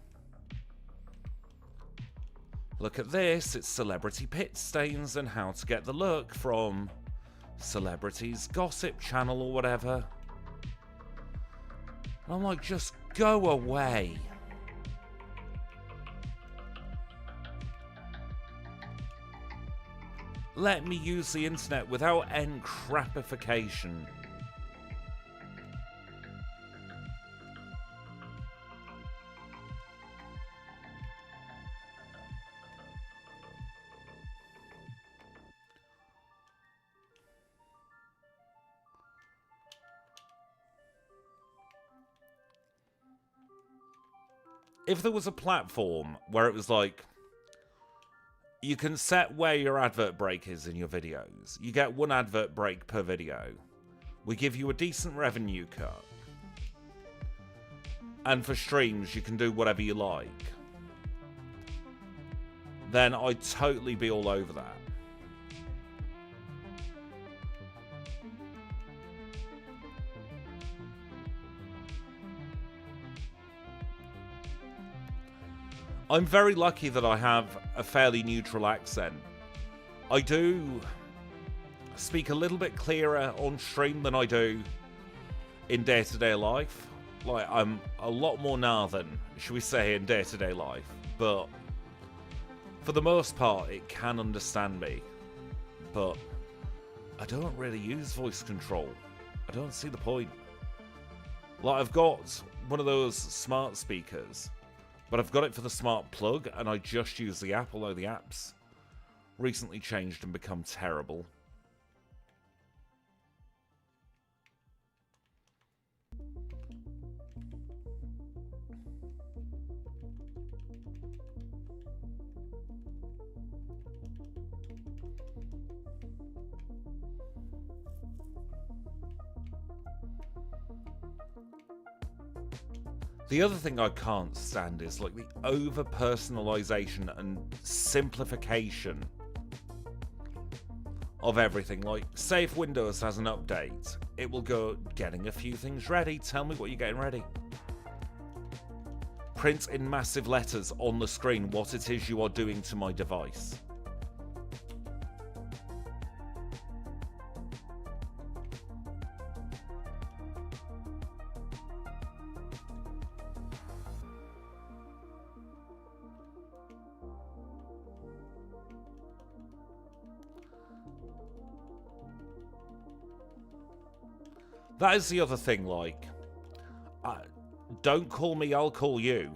Look at this, it's celebrity pit stains and how to get the look from Celebrities Gossip Channel or whatever. And I'm like, just go away. Let me use the internet without encrapification. If there was a platform where it was like, you can set where your advert break is in your videos. You get 1 advert break per video. We give you a decent revenue cut. And for streams, you can do whatever you like. Then I'd totally be all over that. I'm very lucky that I have a fairly neutral accent. I do speak a little bit clearer on stream than I do in day-to-day life. Like, I'm a lot more northern, should we say, in day-to-day life. But for the most part, it can understand me. But I don't really use voice control. I don't see the point. Like, I've got one of those smart speakers, but I've got it for the smart plug, and I just use the app, although the app's recently changed and become terrible. The other thing I can't stand is like the over-personalization and simplification of everything. Like, say if Windows has an update, it will go, getting a few things ready, tell me what you're getting ready. print in massive letters on the screen what it is you are doing to my device. That is the other thing, like, don't call me, I'll call you.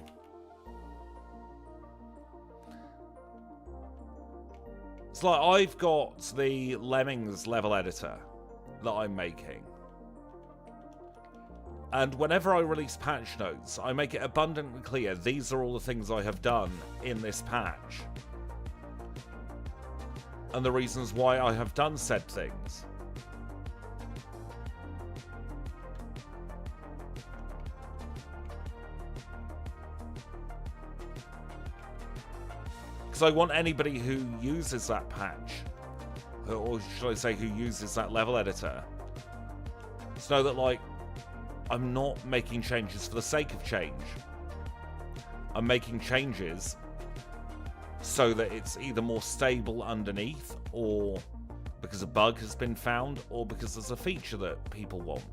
It's like I've got the Lemmings level editor that I'm making. And whenever I release patch notes, I make it abundantly clear these are all the things I have done in this patch. And the reasons why I have done said things. Because I want anybody who uses that patch, or should I say who uses that level editor, to know that, like, I'm not making changes for the sake of change. I'm making changes so that it's either more stable underneath, or because a bug has been found, or because there's a feature that people want.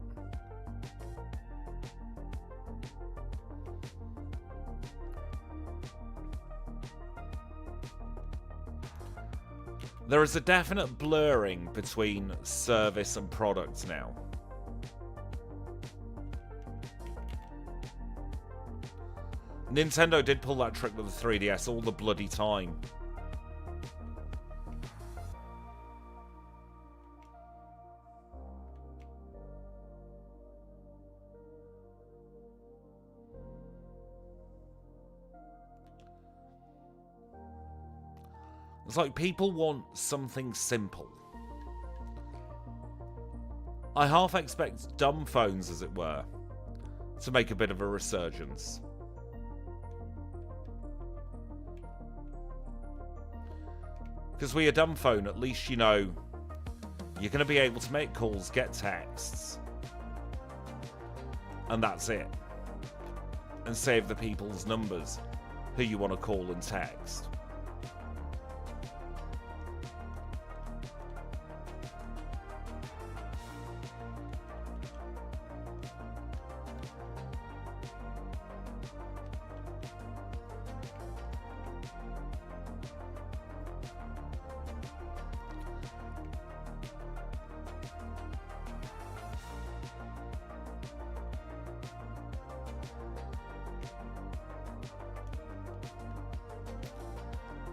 There is a definite blurring between service and product now. Nintendo did pull that trick with the 3DS all the bloody time. It's like people want something simple. I half expect dumb phones, as it were, to make a bit of a resurgence. Because with a dumb phone, at least you know you're going to be able to make calls, get texts, and that's it. And save the people's numbers who you want to call and text.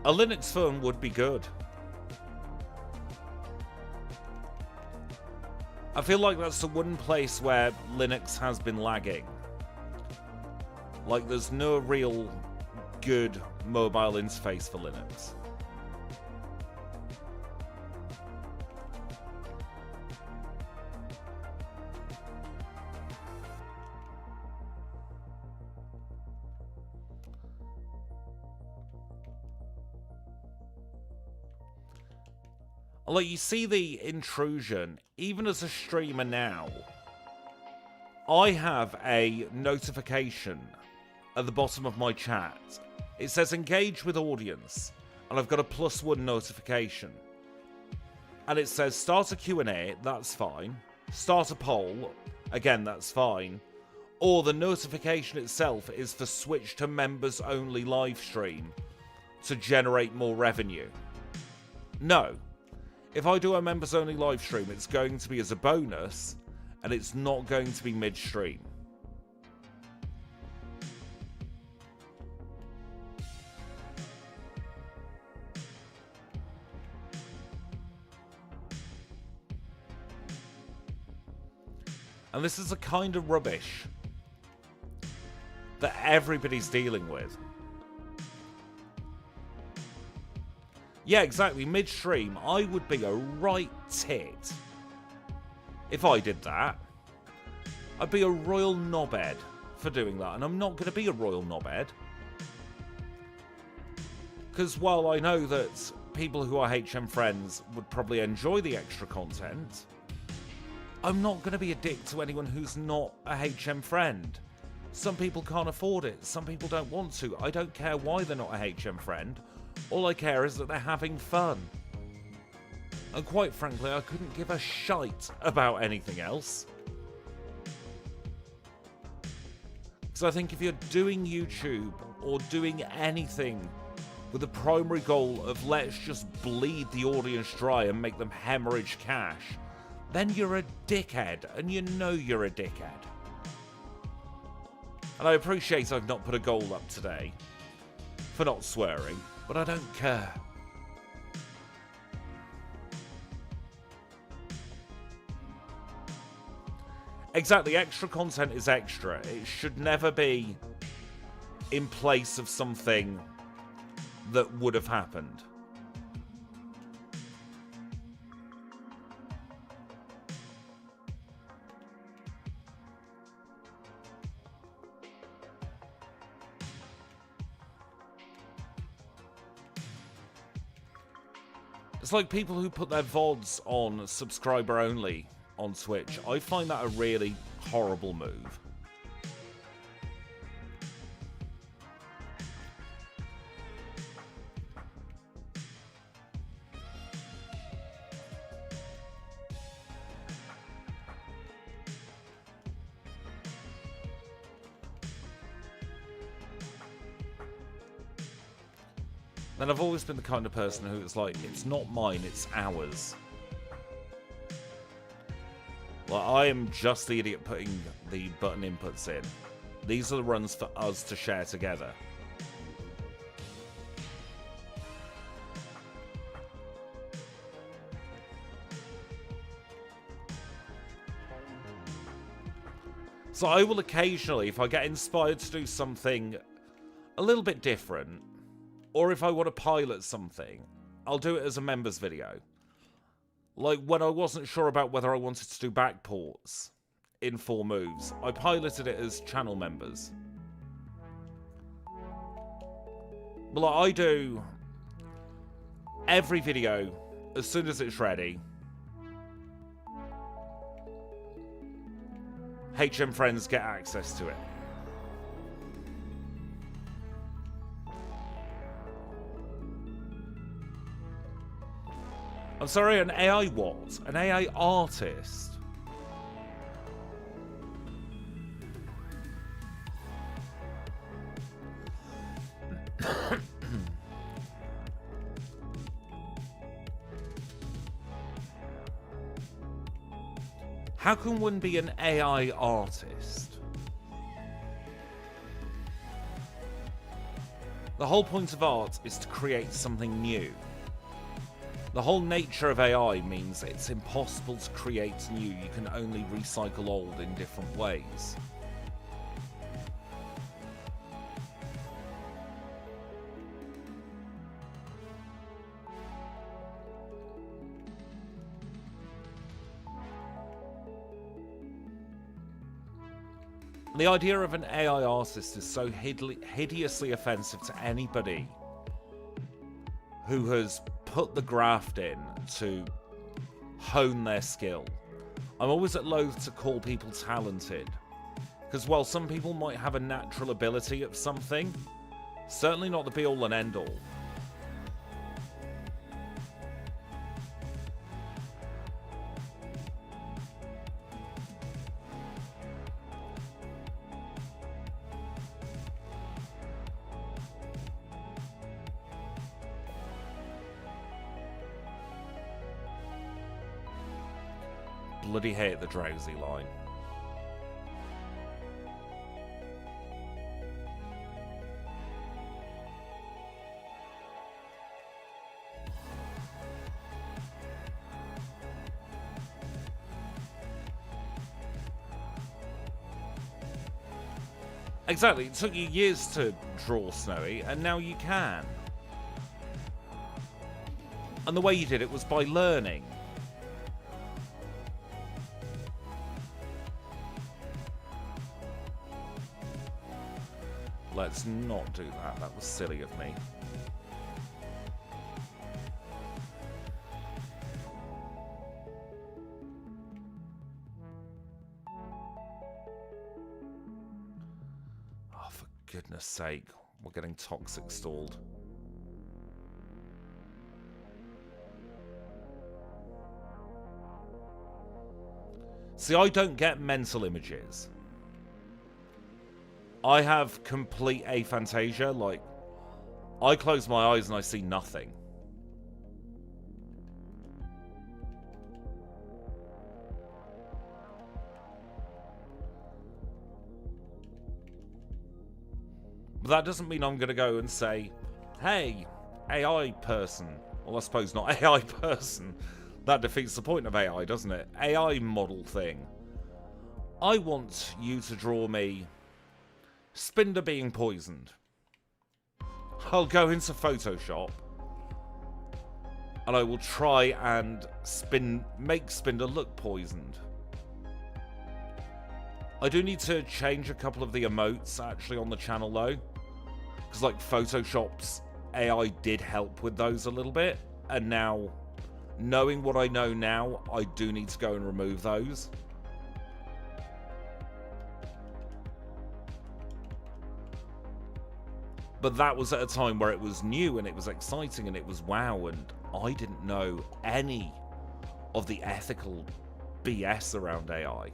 A Linux phone would be good. I feel like that's the one place where Linux has been lagging. Like, there's no real good mobile interface for Linux. Like, you see the intrusion, even as a streamer now, I have a notification at the bottom of my chat. It says engage with audience, and I've got a +1 notification. And it says start a Q&A, that's fine. Start a poll, again, that's fine. Or the notification itself is for switch to members only live stream to generate more revenue. No. If I do a members-only live stream, it's going to be as a bonus, and it's not going to be mid-stream. And this is the kind of rubbish that everybody's dealing with. Yeah, exactly. Mid-stream, I would be a right tit if I did that. I'd be a royal knobhead for doing that, and I'm not going to be a royal knobhead. Because while I know that people who are HM friends would probably enjoy the extra content, I'm not going to be a dick to anyone who's not a HM friend. Some people can't afford it. Some people don't want to. I don't care why they're not a HM friend. All I care is that they're having fun. And quite frankly, I couldn't give a shite about anything else. Because I think if you're doing YouTube or doing anything with the primary goal of let's just bleed the audience dry and make them hemorrhage cash, then you're a dickhead, and you know you're a dickhead. And I appreciate I've not put a goal up today for not swearing, but I don't care. Exactly, extra content is extra. It should never be in place of something that would have happened. It's like people who put their VODs on subscriber only on Twitch. I find that a really horrible move. And I've always been the kind of person who's like, it's not mine, it's ours. Well, I am just the idiot putting the button inputs in. These are the runs for us to share together. So I will occasionally, if I get inspired to do something a little bit different, or if I want to pilot something, I'll do it as a members video. Like when I wasn't sure about whether I wanted to do backports in 4 moves, I piloted it as channel members. But like I do every video as soon as it's ready. HM friends get access to it. I'm sorry, an AI what? An AI artist? How can one be an AI artist? The whole point of art is to create something new. The whole nature of AI means it's impossible to create new. You can only recycle old in different ways. The idea of an AI artist is so hideously offensive to anybody who has put the graft in to hone their skill. I'm always at loath to call people talented, because while some people might have a natural ability at something, certainly not the be-all and end-all. Bloody hate the drowsy line. Exactly, it took you years to draw Snowy, and now you can. And the way you did it was by learning. Let's not do that. That was silly of me. goodness sake. We're getting toxic stalled. See, I don't get mental images. I have complete aphantasia. Like, I close my eyes and I see nothing. But that doesn't mean I'm going to go and say, hey, AI person. Well, I suppose not AI person. That defeats the point of AI, doesn't it? AI model thing. I want you to draw me Spinda being poisoned. I'll go into Photoshop and I will try and make Spinda look poisoned. I do need to change a couple of the emotes actually on the channel though, because like Photoshop's AI did help with those a little bit, and now, knowing what I know now, I do need to go and remove those. But that was at a time where it was new and it was exciting and it was wow, and I didn't know any of the ethical BS around AI.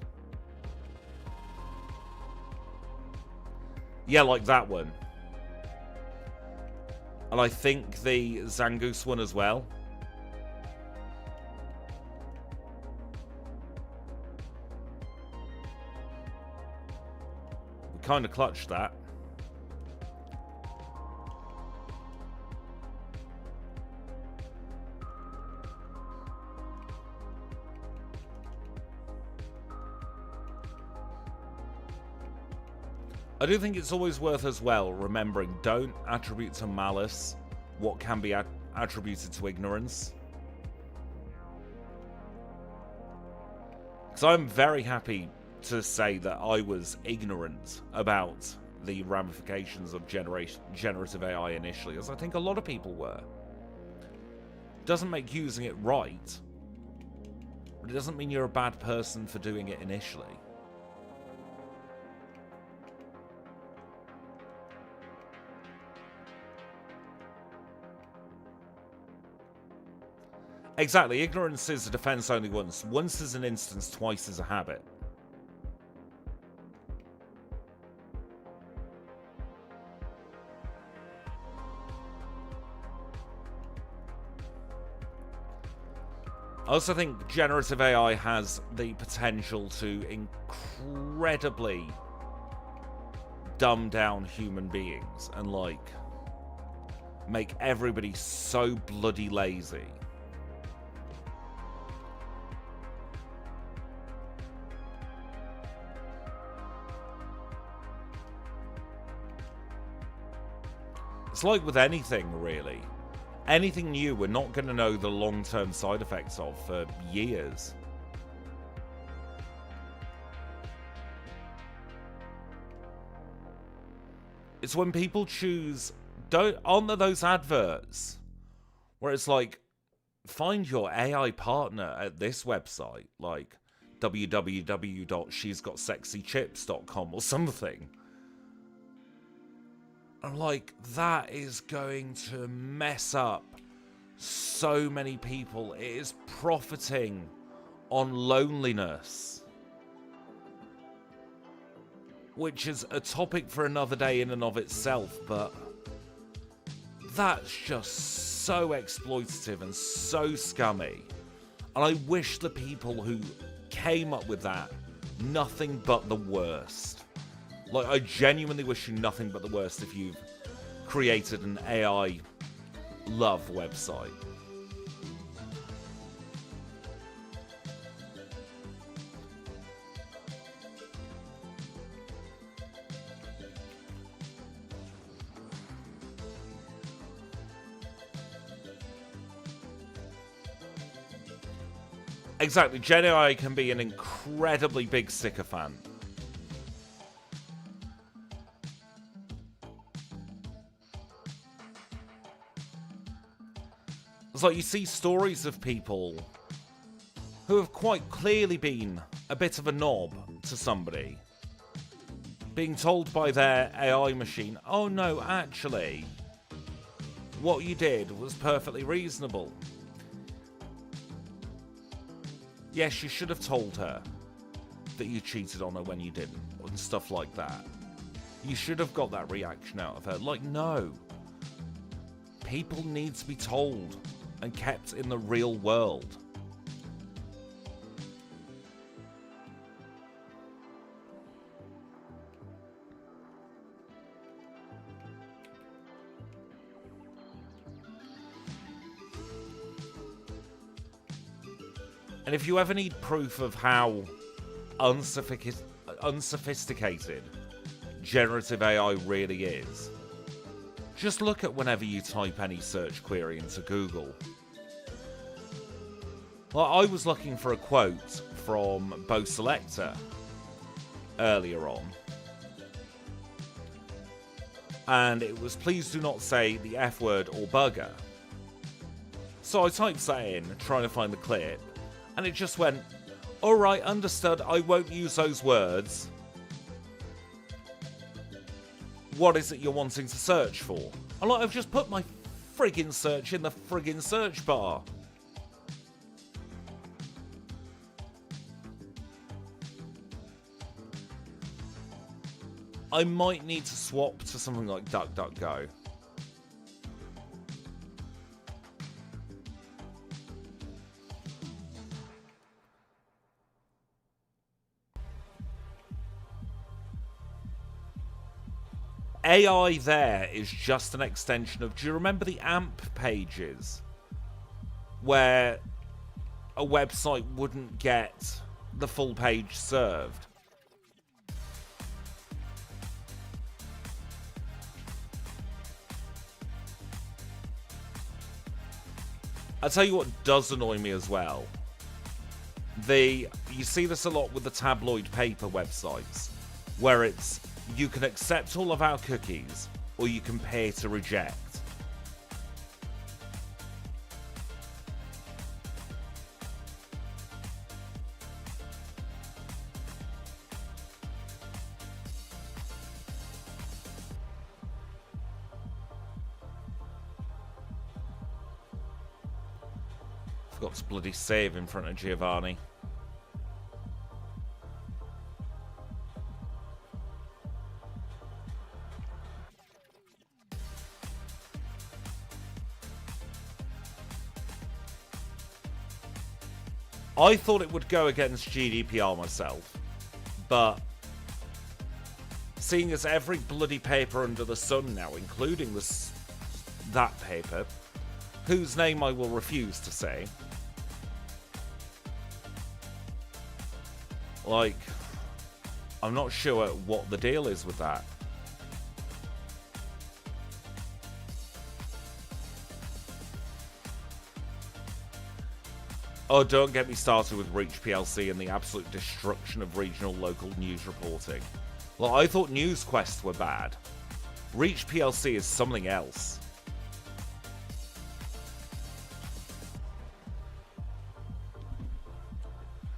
Yeah, like that one. And I think the Zangoose one as well. We kind of clutched that. I do think it's always worth as well remembering, don't attribute to malice what can be attributed to ignorance. Because I'm very happy to say that I was ignorant about the ramifications of generative AI initially, as I think a lot of people were. Doesn't make using it right, but it doesn't mean you're a bad person for doing it initially. Exactly, ignorance is a defense only once. Once is an instance, twice is a habit. I also think generative AI has the potential to incredibly dumb down human beings and, like, make everybody so bloody lazy. It's like with anything, really. Anything new, we're not going to know the long-term side effects of for years. It's when people choose, aren't there those adverts where it's like, find your AI partner at this website, like www.shesgotsexychips.com or something. I'm like, that is going to mess up so many people. It is profiting on loneliness, which is a topic for another day in and of itself, but that's just so exploitative and so scummy. And I wish the people who came up with that nothing but the worst. Like, I genuinely wish you nothing but the worst if you've created an AI love website. Exactly, Gen AI can be an incredibly big sycophant. It's like you see stories of people who have quite clearly been a bit of a knob to somebody. being told by their AI machine, oh no, actually, what you did was perfectly reasonable. Yes, you should have told her that you cheated on her when you didn't, and stuff like that. You should have got that reaction out of her. Like, no. People need to be told and kept in the real world. And if you ever need proof of how unsophisticated generative AI really is, just look at whenever you type any search query into Google. Well, I was looking for a quote from Bo Selector earlier on, and it was, please do not say the F word or bugger. So I typed that in, trying to find the clip, and it just went, alright, understood, I won't use those words. What is it you're wanting to search for? And like, I've just put my friggin' search in the friggin' search bar. I might need to swap to something like DuckDuckGo. AI there is just an extension of, do you remember the AMP pages? Where a website wouldn't get the full page served. I'll tell you what does annoy me as well. You see this a lot with the tabloid paper websites, where it's, you can accept all of our cookies, or you can pay to reject. Forgot to bloody save in front of Giovanni. I thought it would go against GDPR myself, but seeing as every bloody paper under the sun now, including that paper, whose name I will refuse to say, like, I'm not sure what the deal is with that. Oh, don't get me started with Reach PLC and the absolute destruction of regional local news reporting. Well, I thought NewsQuest were bad. Reach PLC is something else.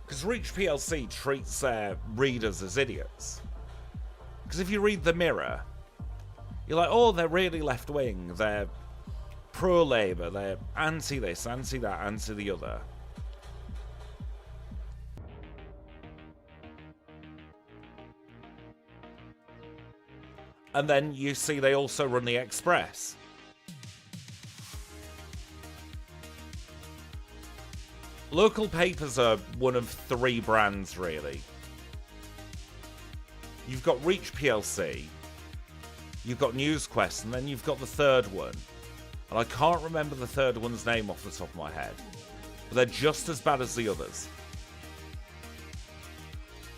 Because Reach PLC treats their readers as idiots. Because if you read The Mirror, you're like, oh, they're really left-wing, they're pro-Labour, they're anti-this, anti-that, anti-the other. And then you see they also run the Express. Local papers are one of three brands, really. You've got Reach PLC, you've got NewsQuest, and then you've got the third one. And I can't remember the third one's name off the top of my head. But they're just as bad as the others.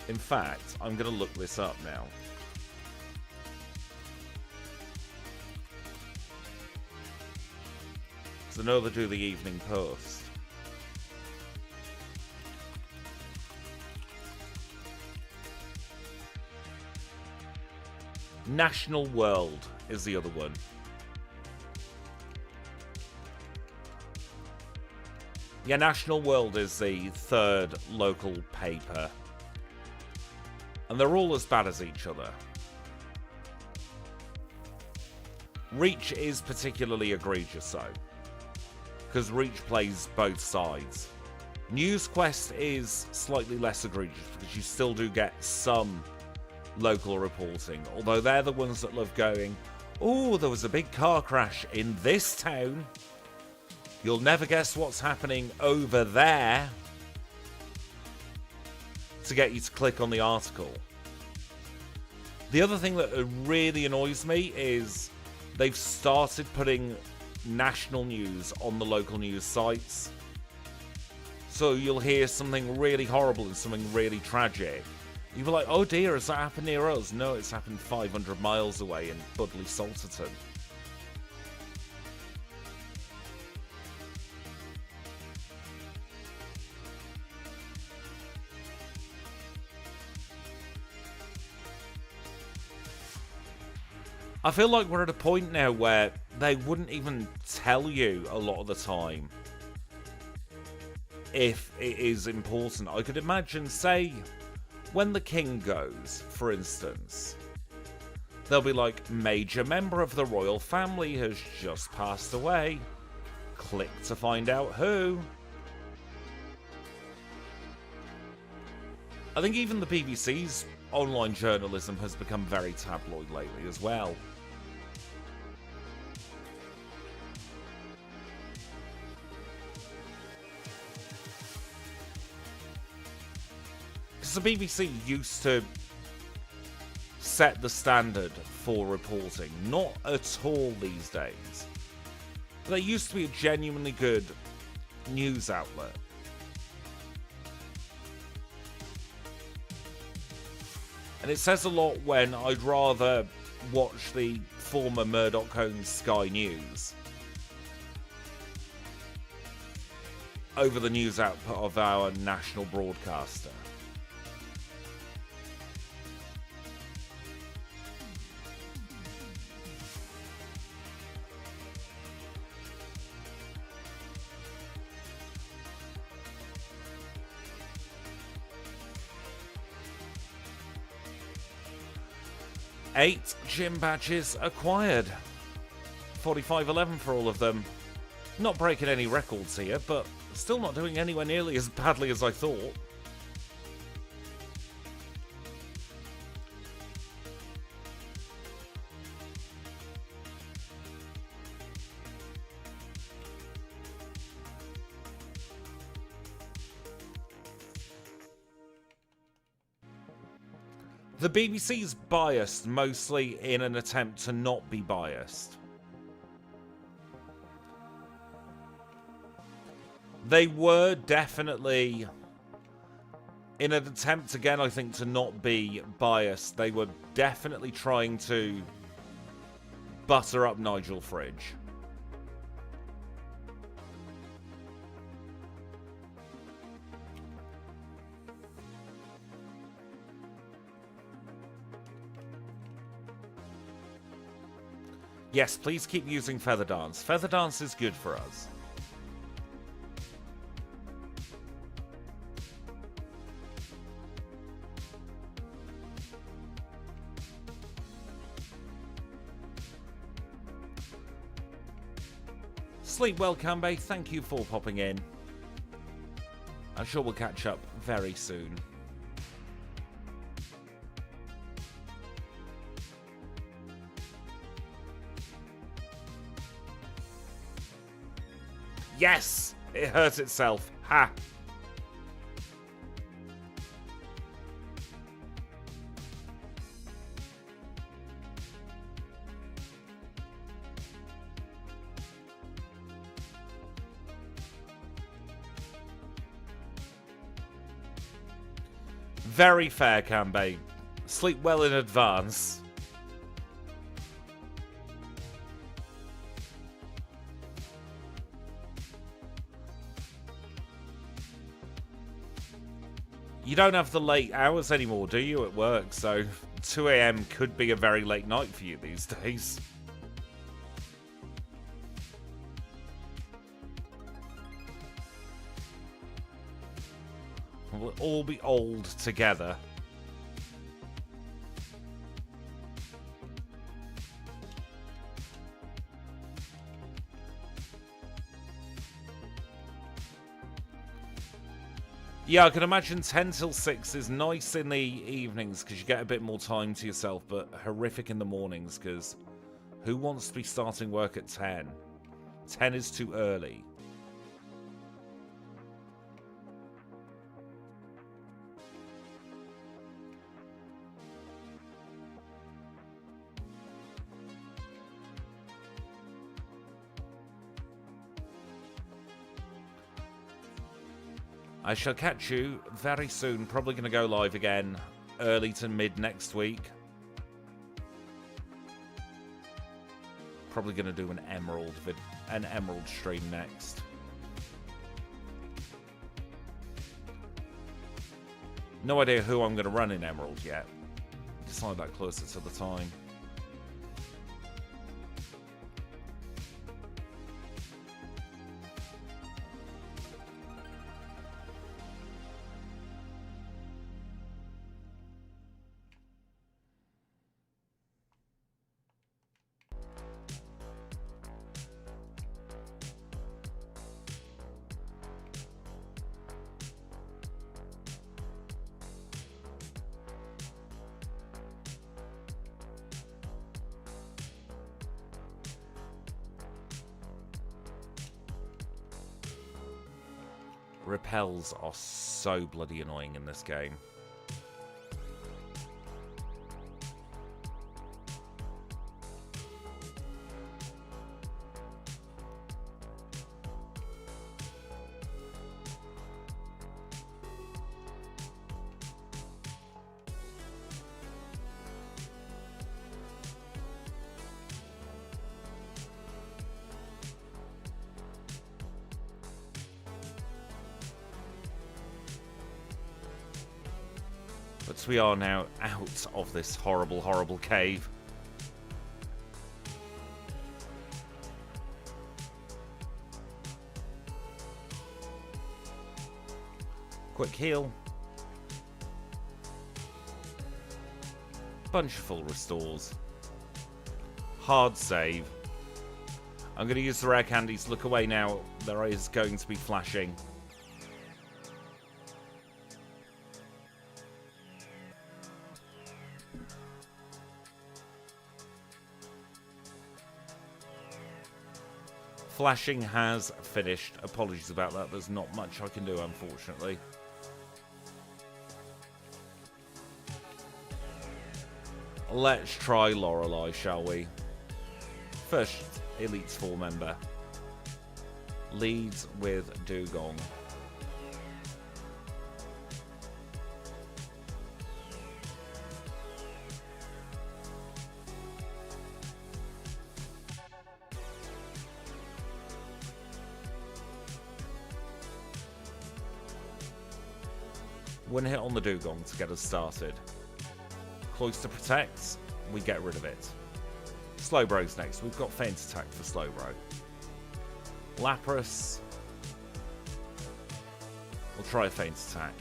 In fact, I'm going to look this up now. I know they do the Evening Post. National World is the other one. Yeah, National World is the third local paper. And they're all as bad as each other. Reach is particularly egregious though, because Reach plays both sides. News Quest is slightly less egregious because you still do get some local reporting, although they're the ones that love going, oh, there was a big car crash in this town. You'll never guess what's happening over there, to get you to click on the article. The other thing that really annoys me is they've started putting national news on the local news sites. So you'll hear something really horrible and something really tragic. You'll be like, oh dear, has that happened near us? No, it's happened 500 miles away in Budleigh Salterton. I feel like we're at a point now where they wouldn't even tell you a lot of the time if it is important. I could imagine, say, when the king goes, for instance, they'll be like, major member of the royal family has just passed away. Click to find out who. I think even the BBC's online journalism has become very tabloid lately as well. The BBC used to set the standard for reporting, not at all these days. They used to be a genuinely good news outlet. And it says a lot when I'd rather watch the former Murdoch-owned Sky News over the news output of our national broadcaster. Eight gym badges acquired. 45-11 for all of them. Not breaking any records here, but still not doing anywhere nearly as badly as I thought. The BBC's biased, mostly in an attempt to not be biased. They were definitely, in an attempt again, I think, to not be biased, they were definitely trying to butter up Nigel Fridge. Yes, please keep using Feather Dance. Feather Dance is good for us. Sleep well, Cambe. Thank you for popping in. I'm sure we'll catch up very soon. Yes! It hurt itself. Ha! Very fair, Cambe. Sleep well in advance. You don't have the late hours anymore, do you, at work? So 2 AM could be a very late night for you these days. We'll all be old together. Yeah, I can imagine 10 till 6 is nice in the evenings because you get a bit more time to yourself, but horrific in the mornings because who wants to be starting work at 10? 10 is too early. I shall catch you very soon. Probably going to go live again early to mid next week. Probably going to do an emerald stream next. No idea who I'm going to run in emerald yet. Decide that closer to the time. Repels are so bloody annoying in this game. But we are now out of this horrible, horrible cave. Quick heal. Bunch of full restores. Hard save. I'm going to use the rare candies. Look away now. There is going to be flashing. Flashing has finished. Apologies about that. There's not much I can do, unfortunately. Let's try Lorelei, shall we? First Elite's 4 member. Leads with Dugong. One hit on the Dugong to get us started. Cloister protects, we get rid of it. Slowbro's next. We've got Feint Attack for Slowbro. Lapras. We'll try a Feint Attack.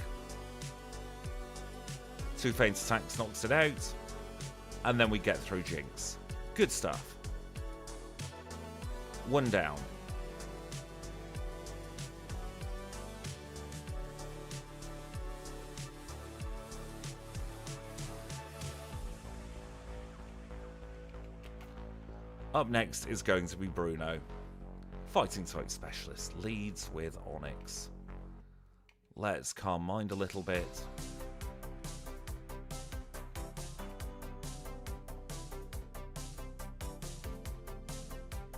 2 Feint Attacks knocks it out. And then we get through Jinx. Good stuff. 1 down. Up next is going to be Bruno. Fighting type specialist. Leads with Onyx. Let's calm mind a little bit.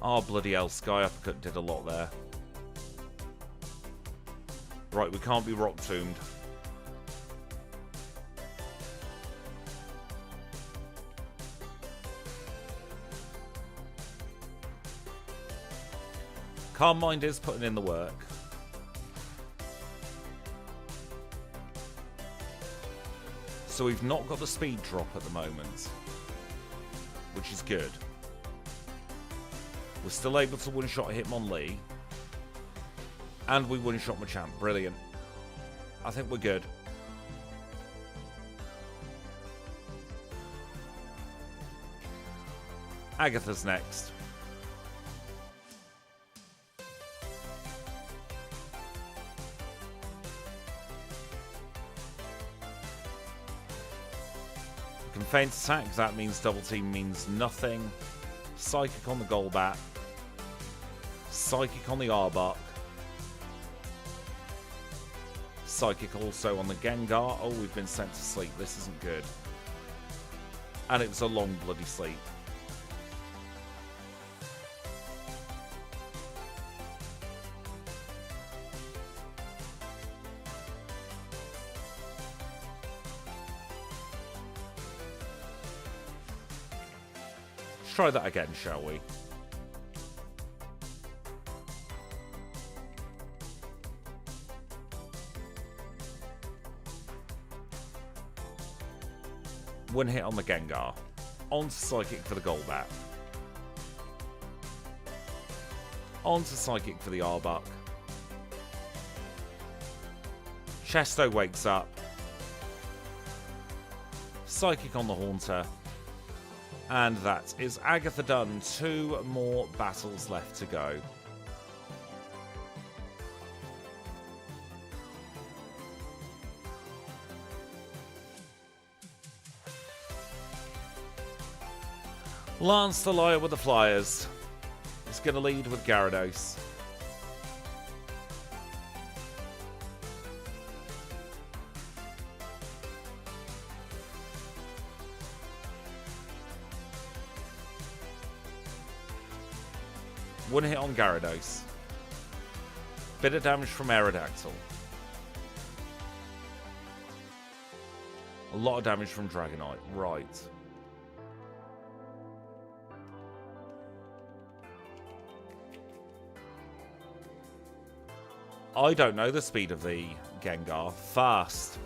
Oh, bloody hell. Sky Uppercut did a lot there. Right, we can't be Rock Tombed. Calm Mind is putting in the work. So we've not got the speed drop at the moment, which is good. We're still able to one-shot Hitmonlee. And we one-shot Machamp. Brilliant. I think we're good. Agatha's next. Can feint attack, that means double team means nothing. Psychic on the Golbat. Psychic on the Arbok. Psychic also on the Gengar. Oh, we've been sent to sleep. This isn't good. And it was a long bloody sleep. Let's try that again, shall we? One hit on the Gengar. On to Psychic for the Golbat. On to Psychic for the Arbok. Chesto wakes up. Psychic on the Haunter. And that is Agatha done. 2 more battles left to go. Lance the Liar with the Flyers is going to lead with Gyarados. One hit on Gyarados. Bit of damage from Aerodactyl. A lot of damage from Dragonite. Right. I don't know the speed of the Gengar. Fast,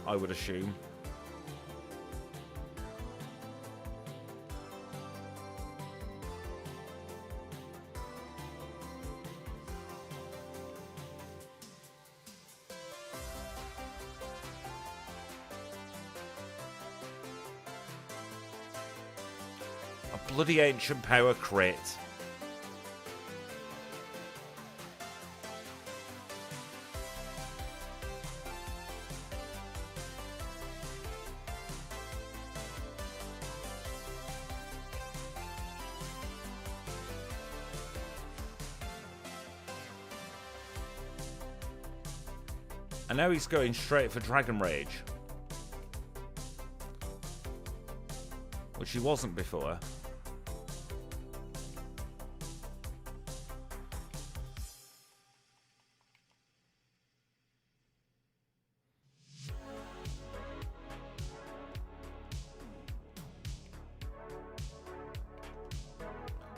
I would assume. A bloody Ancient Power crit. And now he's going straight for Dragon Rage. Which he wasn't before.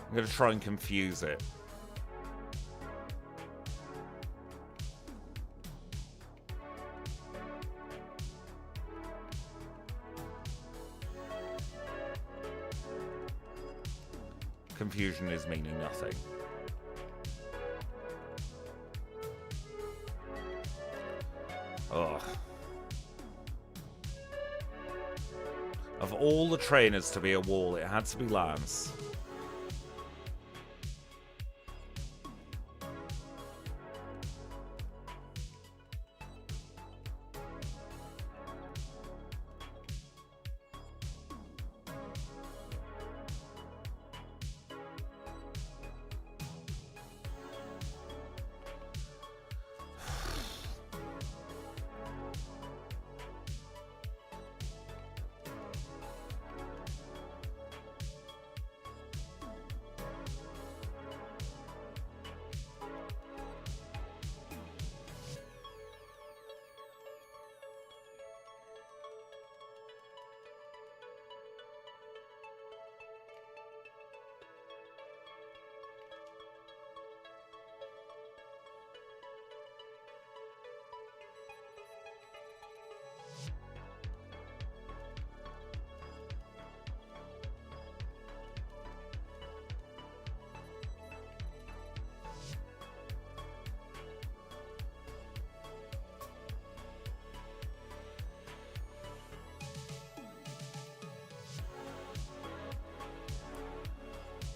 I'm going to try and confuse it. Confusion is meaning nothing. Ugh. Of all the trainers to be a wall, it had to be Lance.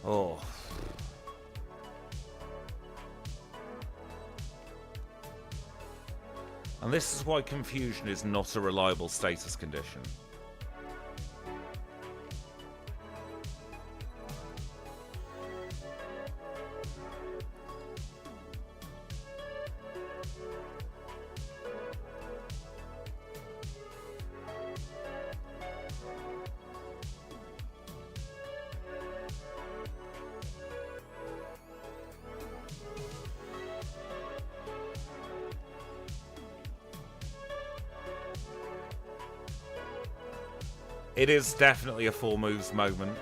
Oh. And this is why confusion is not a reliable status condition. It is definitely a 4 moves moment.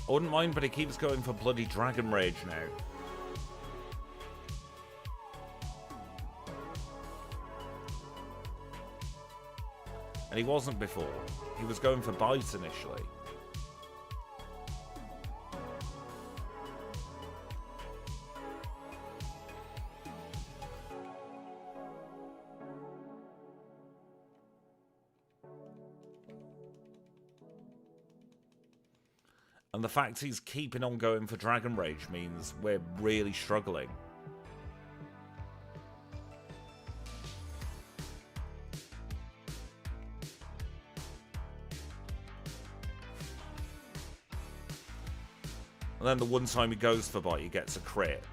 I wouldn't mind, but he keeps going for bloody Dragon Rage now. And he wasn't before. He was going for Bite initially. And the fact he's keeping on going for Dragon Rage means we're really struggling. And then the one time he goes for Bite, he gets a crit.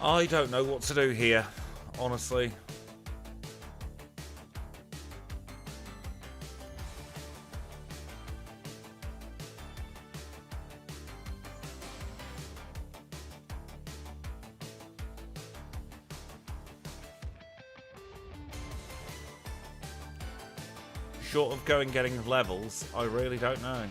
I don't know what to do here, honestly. Short of getting levels, I really don't know.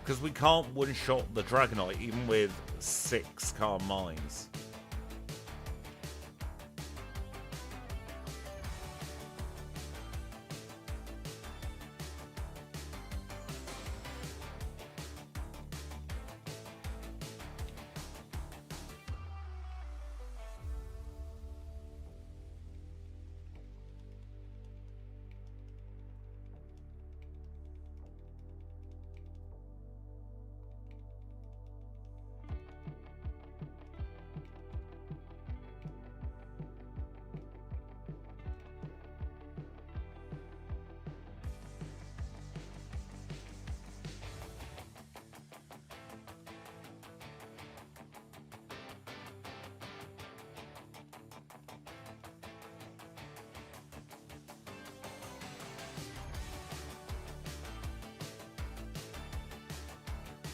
Because we can't one-shot the Dragonite even with 6 Calm Minds.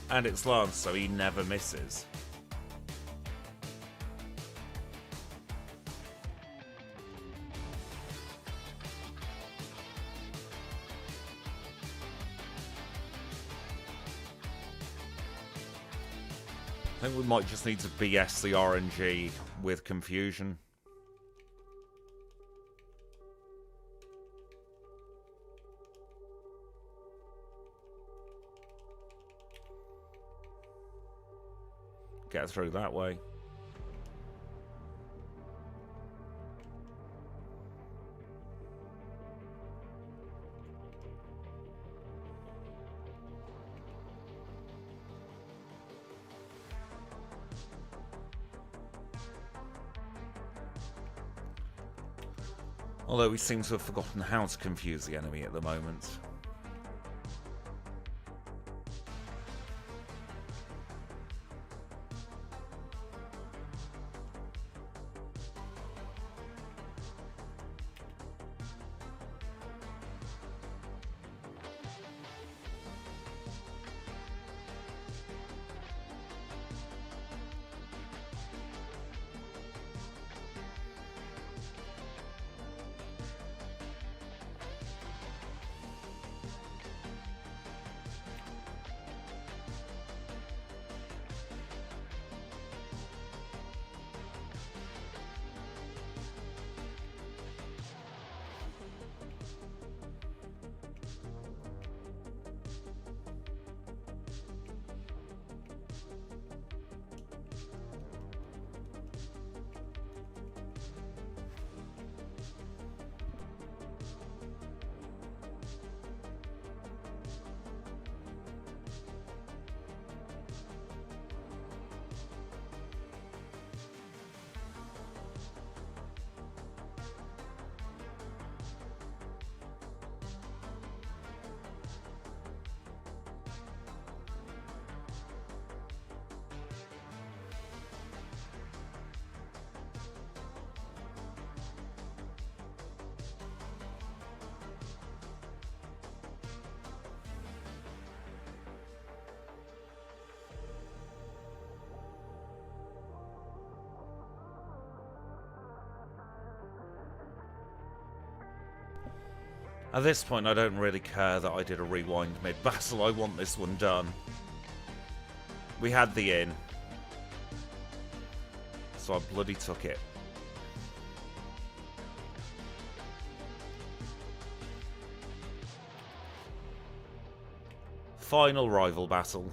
And it's Lance, so he never misses. I think we might just need to BS the RNG with confusion. Get through that way. Although we seem to have forgotten how to confuse the enemy at the moment. At this point, I don't really care that I did a rewind mid-battle. I want this one done. We had the in. So I bloody took it. Final rival battle.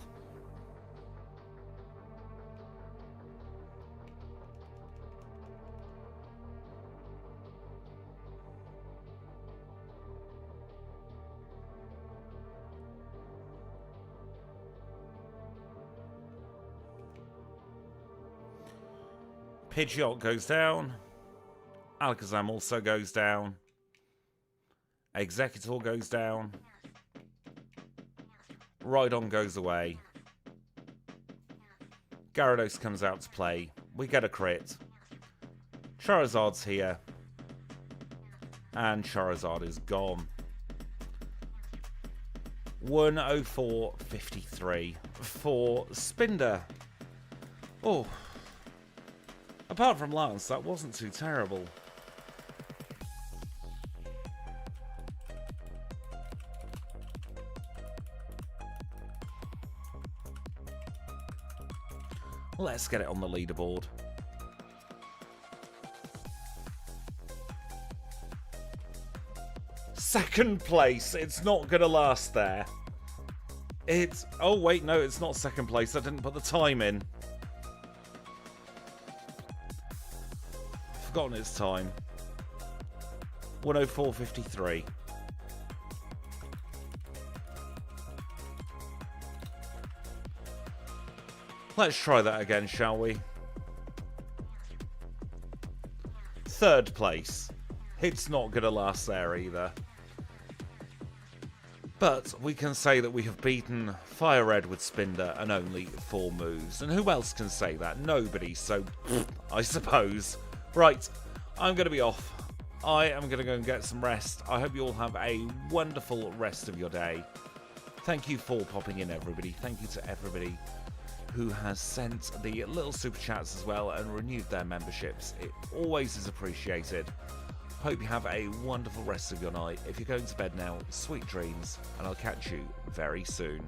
Pidgeot goes down. Alakazam also goes down. Executor goes down. Rhydon goes away. Gyarados comes out to play. We get a crit. Charizard's here. And Charizard is gone. 104.53 for Spinda. Oh. Apart from Lance, that wasn't too terrible. Let's get it on the leaderboard. Second place. It's not going to last there. It's... Oh, wait, no, it's not second place. I didn't put the time in. Forgotten its time. 104.53. Let's try that again, shall we? Third place. It's not going to last there either. But we can say that we have beaten FIRERED with Spinda and only 4 moves. And who else can say that? Nobody, so I suppose. Right, I'm going to be off. I am going to go and get some rest. I hope you all have a wonderful rest of your day. Thank you for popping in, everybody. Thank you to everybody who has sent the little super chats as well and renewed their memberships. It always is appreciated. Hope you have a wonderful rest of your night. If you're going to bed now, sweet dreams, and I'll catch you very soon.